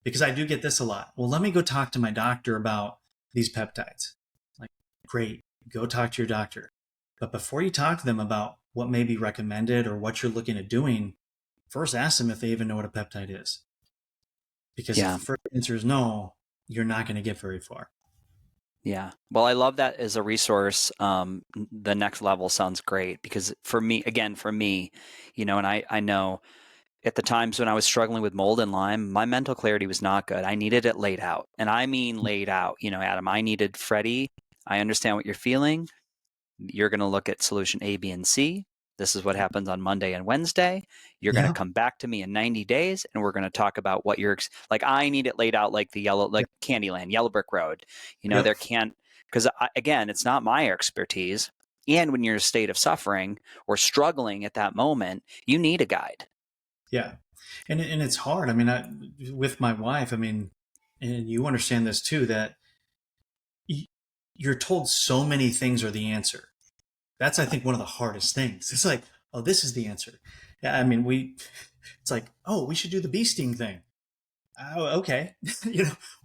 Because I do get this a lot. Well, let me go talk to my doctor about these peptides. Like, great, go talk to your doctor. But before you talk to them about what may be recommended or what you're looking at doing, first ask them if they even know what a peptide is. Because if Yeah. the first answer is no, you're not going to get very far. Yeah. Well, I love that as a resource. The next level sounds great because for me, and I know at the times when I was struggling with mold and Lyme, my mental clarity was not good. I needed it laid out. And I mean laid out, Adam, I needed Freddie. I understand what you're feeling. You're going to look at solution A, B, and C. This is what happens on Monday and Wednesday. You're going to Yeah. come back to me in 90 days and we're going to talk about what you're like. I need it laid out like like Candyland, Yellow Brick Road. Yep. There can't, because again, it's not my expertise. And when you're in a state of suffering or struggling at that moment, you need a guide. Yeah. And it's hard. I mean, with my wife, I mean, and you understand this too, that you're told so many things are the answer. That's, I think, one of the hardest things. It's like, oh, this is the answer. Yeah, I mean, it's like, oh, we should do the bee sting thing. Oh, okay.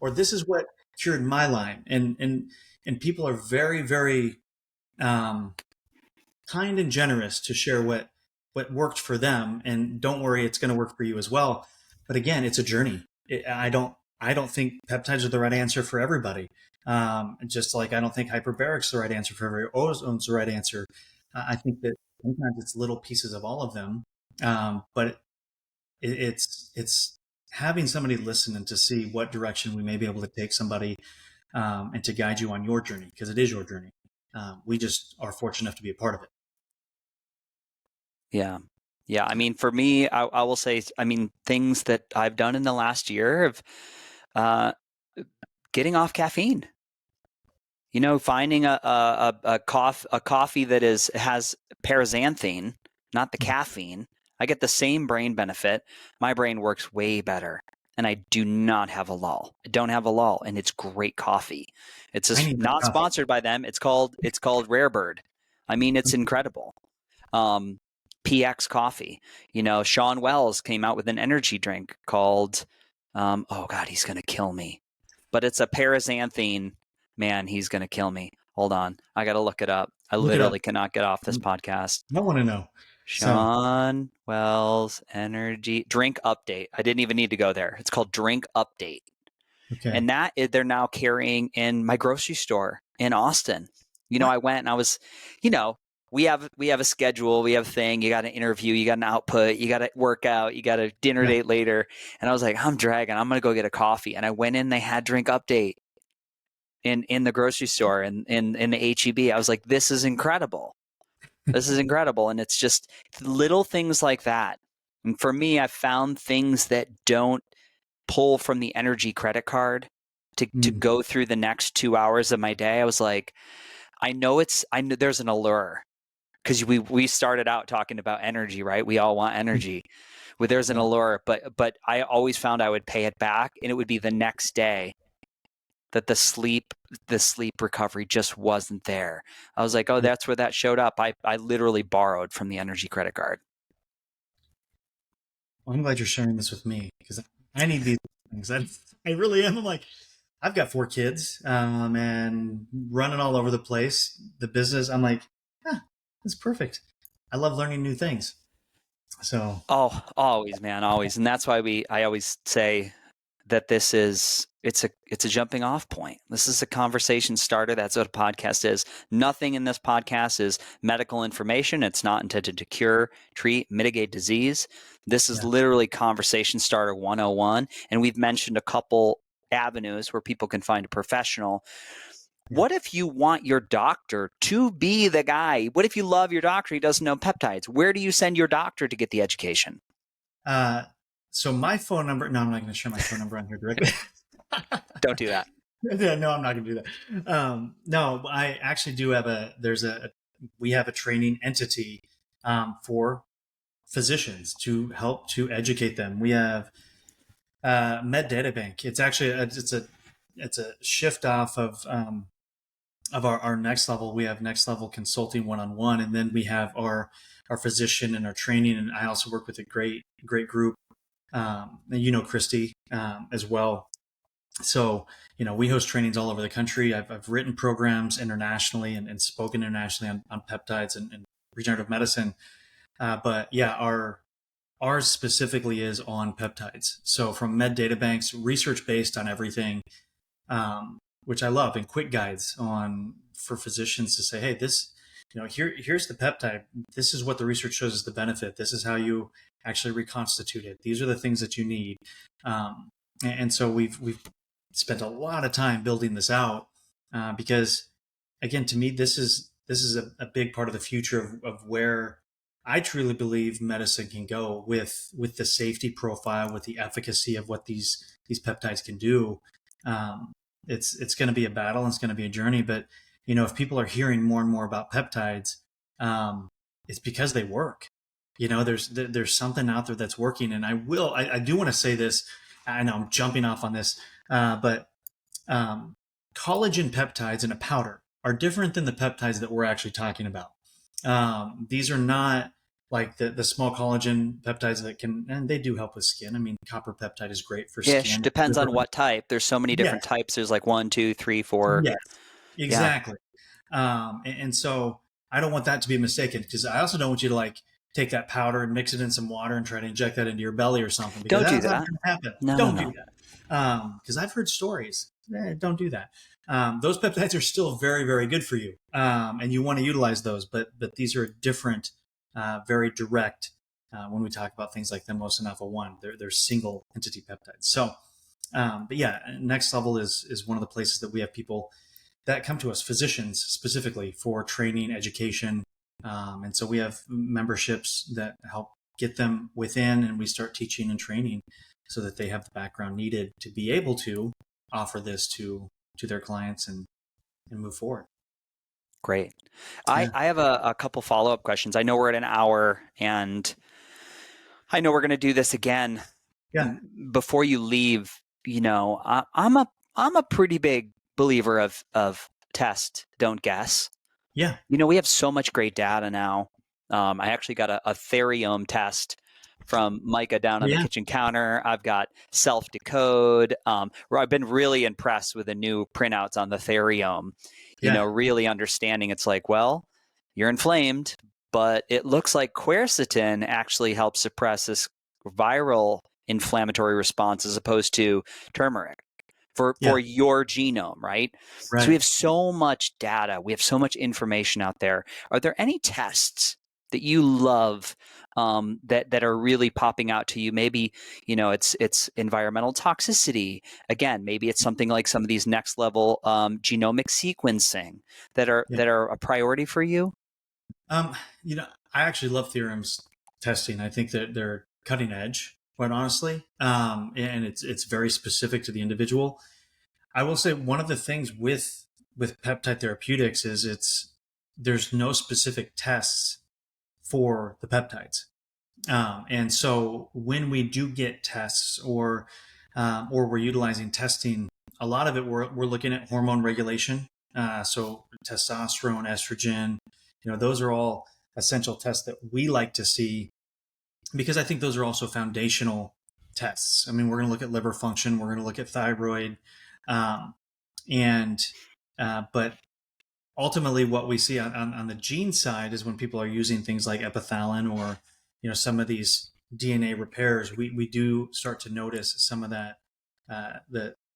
Or this is what cured my Lyme. And people are very, very kind and generous to share what worked for them. And don't worry, it's going to work for you as well. But again, it's a journey. I don't think peptides are the right answer for everybody. Just like I don't think hyperbaric's the right answer for everybody. Ozone's the right answer. I think that sometimes it's little pieces of all of them. But it's having somebody listen and to see what direction we may be able to take somebody, and to guide you on your journey, because it is your journey. We just are fortunate enough to be a part of it. Yeah. Yeah. I mean, for me, I will say, things that I've done in the last year of getting off caffeine. Finding a coffee that has paraxanthine, not the caffeine. I get the same brain benefit. My brain works way better, and I do not have a lull. I don't have a lull, and it's great coffee. It's I just need that not coffee. sponsored by them. It's called Rare Bird. I mean, it's incredible. PX coffee. Sean Wells came out with an energy drink called, oh God, he's gonna kill me. But it's a paraxanthine. Man, he's gonna kill me. Hold on, I gotta look it up. I Look it up. literally cannot get off this podcast. I want to know. So, Sean Wells energy drink update. I didn't even need to go there. It's called Drink Update. okay. And that is, they're now carrying in my grocery store in Austin. What? I went and I was, we have a schedule, we have a thing, you got an interview, you got an output, you got to work out, you got a dinner Yeah. date later. And I was like, I'm dragging, I'm going to go get a coffee. And I went in, they had Drink Update in the grocery store and in the HEB. I was like, this is incredible. This is incredible. And it's just little things like that. And for me, I've found things that don't pull from the energy credit card to go through the next 2 hours of my day. I was like, I know there's an allure, because we started out talking about energy, right? We all want energy. Well, there's an Yeah. allure, but I always found I would pay it back, and it would be the next day that the sleep recovery just wasn't there. I was like, oh, that's where that showed up. I literally borrowed from the energy credit card. Well, I'm glad you're sharing this with me, because I need these things. I really am. I'm like, I've got 4 kids, and running all over the place. The business, I'm like, it's perfect. I love learning new things. So, Oh, always, man, always. And that's why I always say that this is it's a jumping off point. This is a conversation starter. That's what a podcast is. Nothing in this podcast is medical information. It's not intended to cure, treat, mitigate disease. This is Yeah. literally conversation starter 101. And we've mentioned a couple avenues where people can find a professional. Yeah. What if you want your doctor to be the guy? What if you love your doctor? He doesn't know peptides. Where do you send your doctor to get the education? So my phone number, no, I'm not going to share my phone number on here directly. Don't do that. Yeah, no, I'm not going to do that. No, I actually do have we have a training entity for physicians to help to educate them. We have Med Data Bank. It's actually it's a shift off of our next level. We have next level consulting one-on-one, and then we have our physician and our training. And I also work with a great group. Christy as well. So, we host trainings all over the country. I've written programs internationally and spoken internationally on peptides and regenerative medicine. But yeah, ours specifically is on peptides. So from Med Data Banks, research based on everything, which I love, and quick guides for physicians to say, hey, this, here's the peptide. This is what the research shows is the benefit. This is how you actually reconstitute it. These are the things that you need. And so we've spent a lot of time building this out because, again, to me, this is a big part of the future of where I truly believe medicine can go with the safety profile, with the efficacy of what these peptides can do. It's going to be a battle and it's going to be a journey. But, if people are hearing more and more about peptides, it's because they work. There's something out there that's working. And I do want to say this. I know I'm jumping off on this, but collagen peptides in a powder are different than the peptides that we're actually talking about. These are not like the small collagen peptides and they do help with skin. I mean, copper peptide is great for skin. Depends on what type. There's so many different Yes. types. There's like 1, 2, 3, 4. Yes, Yeah. exactly. And so I don't want that to be mistaken, because I also don't want you to take that powder and mix it in some water and try to inject that into your belly or something, because Don't do that's not that. going to happen. No, Don't no, do that. Because I've heard stories. Don't do that. Those peptides are still very, very good for you. And you want to utilize those, but these are different, very direct when we talk about things like thymosin alpha 1. They're single entity peptides. So, but yeah, next level is one of the places that we have people that come to us, physicians specifically, for training, education. And so we have memberships that help get them within, and we start teaching and training so that they have the background needed to be able to offer this to their clients and move forward. Great. Yeah. I have a couple follow-up questions. I know we're at an hour, and I know we're going to do this again. Yeah. Before you leave, I'm a pretty big believer of test, don't guess. Yeah. We have so much great data now. I actually got a theriome test from Micah down on the kitchen counter. I've got self-decode. Where I've been really impressed with the new printouts on the theriome. Really understanding it's like, well, you're inflamed, but it looks like quercetin actually helps suppress this viral inflammatory response as opposed to turmeric for your genome, right? So we have so much data. We have so much information out there. Are there any tests that you love that are really popping out to you? Maybe, it's environmental toxicity. Again, maybe it's something like some of these next level genomic sequencing that are a priority for you. I actually love theorems testing. I think that they're cutting edge, quite honestly. And it's very specific to the individual. I will say one of the things with peptide therapeutics is there's no specific tests for the peptides. And so when we do get tests or we're utilizing testing, a lot of it we're looking at hormone regulation. So testosterone, estrogen, those are all essential tests that we like to see, because I think those are also foundational tests. I mean, we're going to look at liver function, we're going to look at thyroid, but ultimately what we see on the gene side is when people are using things like epithalon or some of these DNA repairs, we do start to notice some of that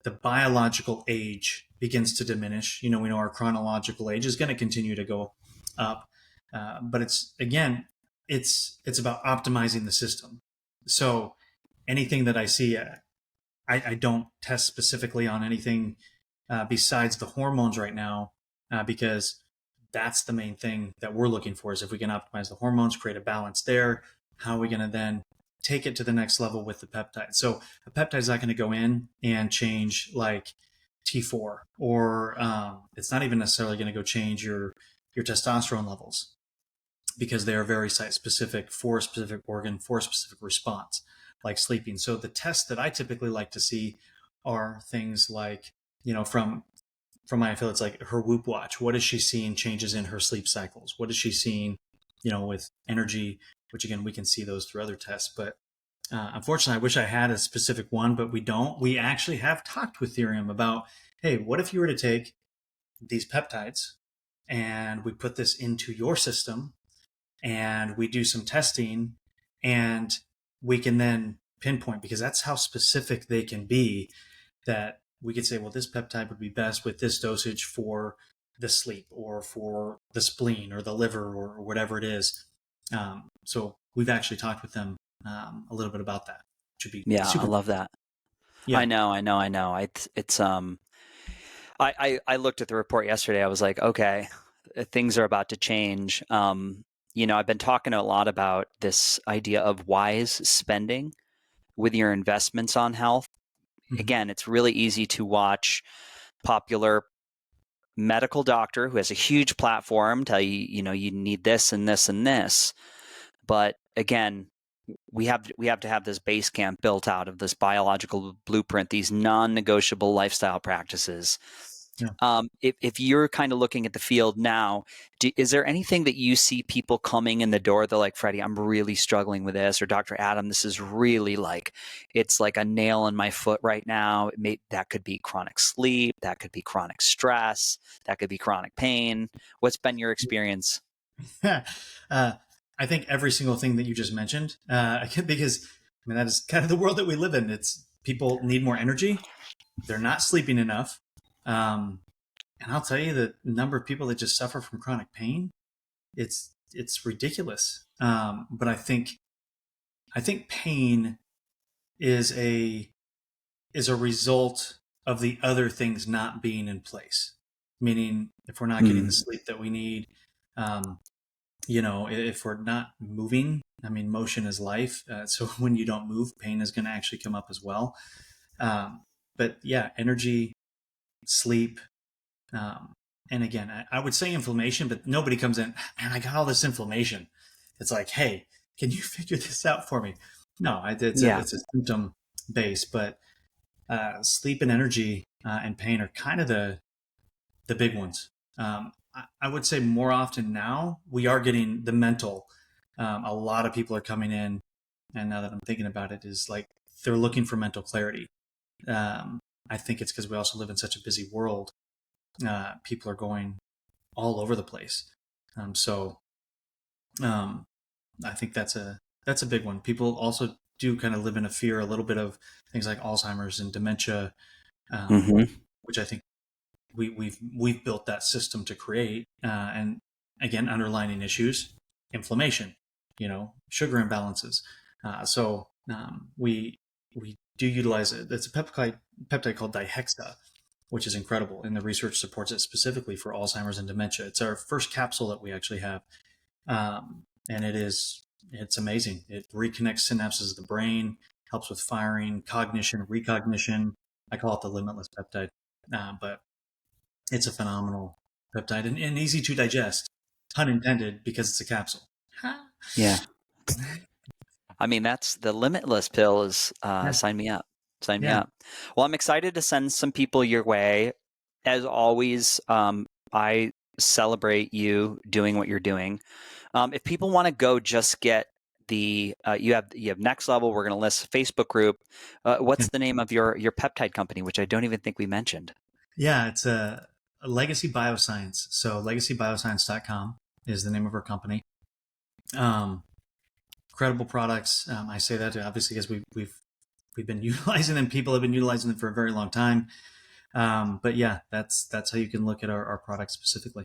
the biological age begins to diminish. We know our chronological age is going to continue to go up, but it's about optimizing the system. So anything that I see, I don't test specifically on anything besides the hormones right now, because that's the main thing that we're looking for, is if we can optimize the hormones, create a balance there, how are we going to then take it to the next level with the peptide? So a peptide is not going to go in and change like T4, or it's not even necessarily going to go change your testosterone levels, because they are very site specific for a specific organ, for a specific response, like sleeping. So the tests that I typically like to see are things like, from my affiliates, like her Whoop Watch. What is she seeing changes in her sleep cycles? What is she seeing, with energy, which again, we can see those through other tests. But unfortunately, I wish I had a specific one, but we don't. We actually have talked with Therium about, hey, what if you were to take these peptides and we put this into your system and we do some testing, and we can then pinpoint, because that's how specific they can be, that we could say, well, this peptide would be best with this dosage for the sleep or for the spleen or the liver or whatever it is. So we've actually talked with them a little bit about that, which would be Yeah, I super. love that. Yeah. I know. It's I looked at the report yesterday. I was like, okay, things are about to change. I've been talking a lot about this idea of wise spending with your investments on health. Mm-hmm. Again, it's really easy to watch popular medical doctor who has a huge platform tell you, you need this and this and this. But again, we have to have this base camp built out of this biological blueprint, these non-negotiable lifestyle practices. Yeah. If you're kind of looking at the field now, is there anything that you see people coming in the door? They're like, Freddie, I'm really struggling with this, or Dr. Adam, this is really it's like a nail in my foot right now. That could be chronic sleep, that could be chronic stress, that could be chronic pain. What's been your experience? I think every single thing that you just mentioned, because that is kind of the world that we live in. It's people need more energy. They're not sleeping enough. And I'll tell you, the number of people that just suffer from chronic pain, it's ridiculous. But I think pain is a result of the other things not being in place. Meaning, if we're not getting the sleep that we need, if we're not moving, motion is life. So when you don't move, pain is going to actually come up as well. But yeah, energy, sleep, and again, I would say inflammation, but nobody comes in, man, I got all this inflammation. It's like, hey, can you figure this out for me? No, it's a symptom base, but sleep and energy and pain are kind of the big ones. I would say more often now we are getting the mental. A lot of people are coming in, and now that I'm thinking about it, is like they're looking for mental clarity. I think it's because we also live in such a busy world. People are going all over the place. So I think that's a big one. People also do kind of live in a fear a little bit of things like Alzheimer's and dementia, which I think we've built that system to create. And again, underlining issues, inflammation, sugar imbalances. So we do utilize it. It's a peptide called dihexa, which is incredible, and the research supports it specifically for Alzheimer's and dementia. It's our first capsule that we actually have, and it's amazing. It reconnects synapses of the brain, helps with firing, cognition, recognition. I call it the limitless peptide, but it's a phenomenal peptide and easy to digest, pun intended, because it's a capsule. Yeah. That's the limitless pill is Yeah. sign me up. Sign me Yeah. up. Well, I'm excited to send some people your way. As always, I celebrate you doing what you're doing. If people want to go just get the you have Next Level, we're going to list a Facebook group. What's the name of your peptide company, which I don't even think we mentioned? Yeah, it's a Legacy BioScience. So legacybioscience.com is the name of our company. Incredible products. I say that obviously because we've we've been utilizing them. People have been utilizing them for a very long time. But yeah, that's how you can look at our product specifically.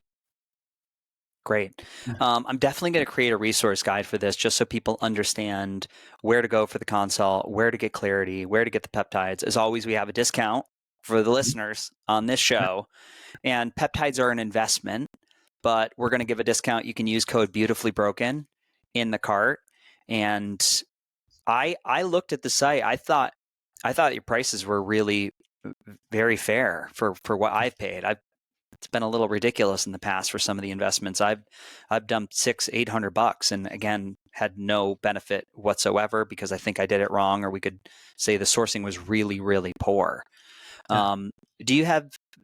Great. Yeah. I'm definitely going to create a resource guide for this just so people understand where to go for the consult, where to get clarity, where to get the peptides. As always, we have a discount for the listeners on this show, and peptides are an investment, but we're going to give a discount. You can use code Beautifully Broken in the cart. And I looked at the site. I thought your prices were really very fair for what I've paid. It's been a little ridiculous in the past for some of the investments. I've dumped $600-800 and again had no benefit whatsoever because I think I did it wrong, or we could say the sourcing was really, really poor. Yeah.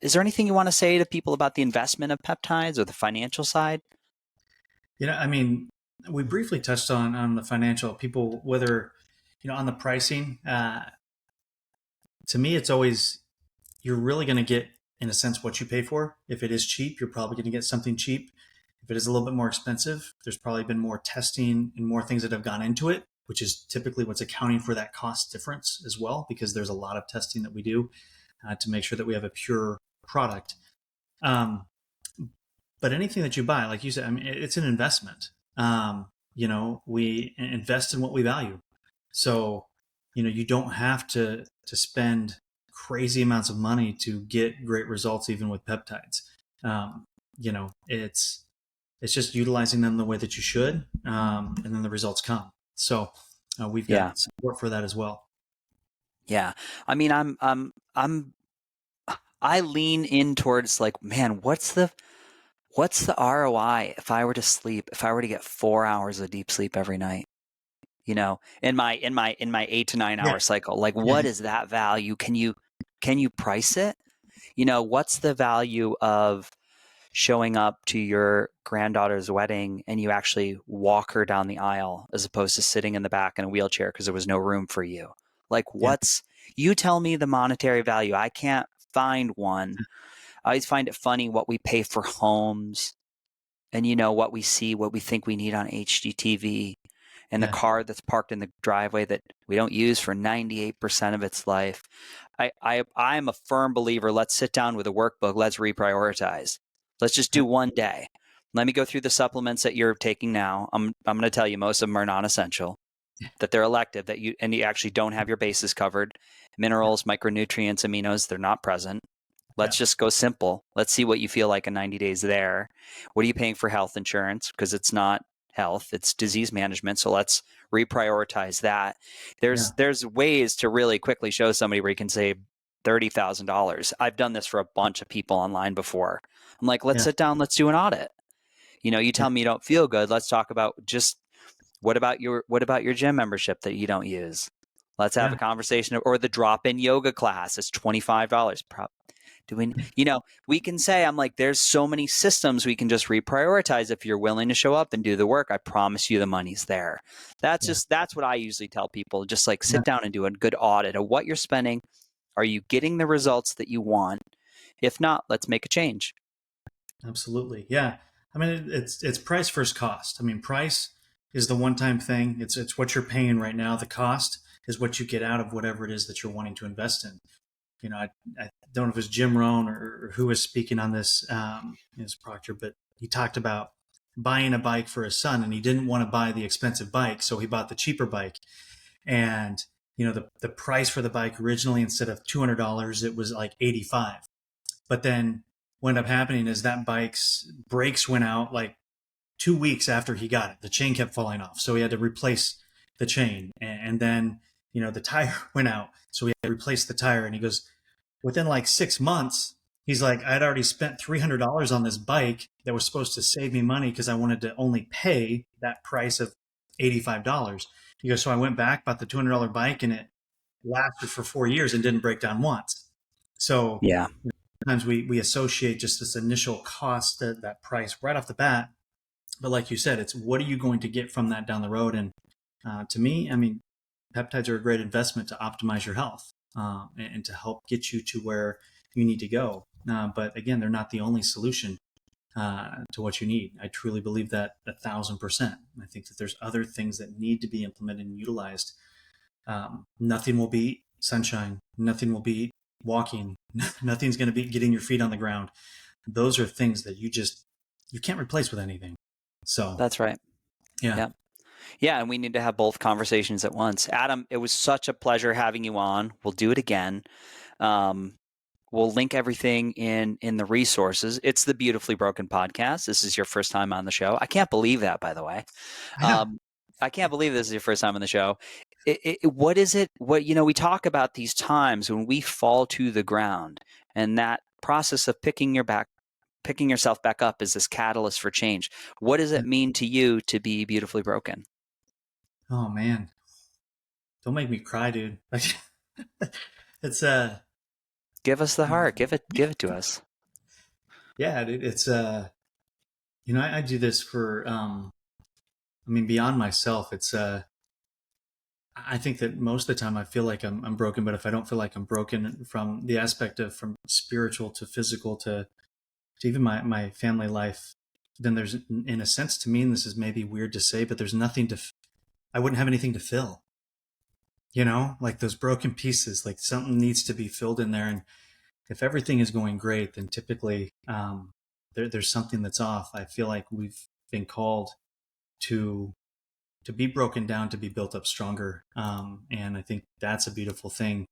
Is there anything you want to say to people about the investment of peptides or the financial side? I mean, we briefly touched on the financial people, whether, on the pricing, to me, it's always, you're really going to get, in a sense, what you pay for. If it is cheap, you're probably going to get something cheap. If it is a little bit more expensive, there's probably been more testing and more things that have gone into it, which is typically what's accounting for that cost difference as well, because there's a lot of testing that we do to make sure that we have a pure product. But anything that you buy, like you said, I mean, it's an investment. We invest in what we value. So, you don't have to spend crazy amounts of money to get great results, even with peptides. It's just utilizing them the way that you should, and then the results come. So we've Yeah. got support for that as well. Yeah. I mean, I lean in towards like, man, what's the ROI if I were to get 4 hours of deep sleep every night? In my 8 to 9 hour Yeah, cycle, like yeah, what is that value? Can you price it? What's the value of showing up to your granddaughter's wedding and you actually walk her down the aisle as opposed to sitting in the back in a wheelchair because there was no room for you? Like yeah, you tell me the monetary value. I can't find one. I always find it funny what we pay for homes and what we see, what we think we need on HGTV, and the yeah, car that's parked in the driveway that we don't use for 98% of its life. I'm a firm believer. Let's sit down with a workbook. Let's reprioritize. Let's just do one day. Let me go through the supplements that you're taking now. I'm going to tell you most of them are non-essential, that they're elective, and you actually don't have your bases covered. Minerals, micronutrients, aminos, they're not present. Let's just go simple. Let's see what you feel like in 90 days there. What are you paying for health insurance? Because it's not health, it's disease management. So let's reprioritize that. yeah, There's ways to really quickly show somebody where you can save $30,000. I've done this for a bunch of people online before. I'm like, let's yeah, sit down, let's do an audit. You yeah, tell me you don't feel good. Let's talk about just what about your gym membership that you don't use? Let's have yeah, a conversation. Or the drop-in yoga class is $25. Do we can say, I'm like, there's so many systems we can just reprioritize if you're willing to show up and do the work. I promise you the money's there. yeah, That's what I usually tell people. Just like yeah, sit down and do a good audit of what you're spending. Are you getting the results that you want? If not, let's make a change. absolutely. Yeah. I mean, it's price versus cost. I mean, price is the one-time thing. It's what you're paying right now. The cost is what you get out of whatever it is that you're wanting to invest in. I don't know if it was Jim Rohn or who was speaking on this, his Proctor, but he talked about buying a bike for his son, and he didn't want to buy the expensive bike, so he bought the cheaper bike. And the price for the bike originally, instead of $200, it was like 85. But then what ended up happening is that bike's brakes went out like 2 weeks after he got it. The chain kept falling off, so he had to replace the chain. And then the tire went out, so he had to replace the tire. And he goes, within like 6 months, he's like, I'd already spent $300 on this bike that was supposed to save me money because I wanted to only pay that price of $85. He goes, so I went back, bought the $200 bike, and it lasted for 4 years and didn't break down once. So Yeah. sometimes we associate just this initial cost, that price right off the bat. But like you said, it's what are you going to get from that down the road? And to me, I mean, peptides are a great investment to optimize your health, and to help get you to where you need to go. But again, they're not the only solution to what you need. I truly believe that 1,000%. I think that there's other things that need to be implemented and utilized Nothing will beat sunshine. Nothing will beat walking. Nothing's going to beat getting your feet on the ground. Those are things that you can't replace with anything. So That's right. yeah. Yeah. Yeah, and we need to have both conversations at once. Adam, it was such a pleasure having you on. We'll do it again. Um, we'll link everything in the resources. It's the Beautifully Broken podcast. This is your first time on the show. I can't believe that, by the way. I know. I can't believe this is your first time on the show. What is it? What, we talk about these times when we fall to the ground, and that process of picking yourself back up is this catalyst for change. What does it mean to you to be beautifully broken? Oh man, don't make me cry, dude. It's Give us the heart. Give it to us. yeah, dude, it's I do this for I mean, beyond myself. It's I think that most of the time I feel like I'm broken, but if I don't feel like I'm broken from the aspect of from spiritual to physical to even my family life, then there's, in a sense, to me, and this is maybe weird to say, but there's nothing I wouldn't have anything to fill. Like those broken pieces, like something needs to be filled in there. And if everything is going great, then typically there's something that's off. I feel like we've been called to be broken down to be built up stronger, and I think that's a beautiful thing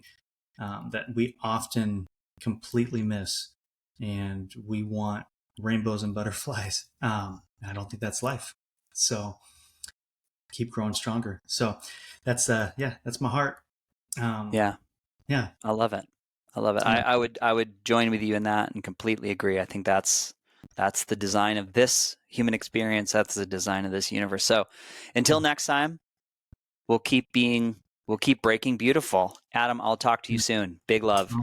that we often completely miss, and we want rainbows and butterflies. I don't think that's life. So keep growing stronger. So that's that's my heart. Yeah. Yeah. I love it. I love it. Yeah. I would join with you in that and completely agree. I think that's the design of this human experience. That's the design of this universe. So until next time, we'll keep breaking beautiful. Adam, I'll talk to you soon. Big love.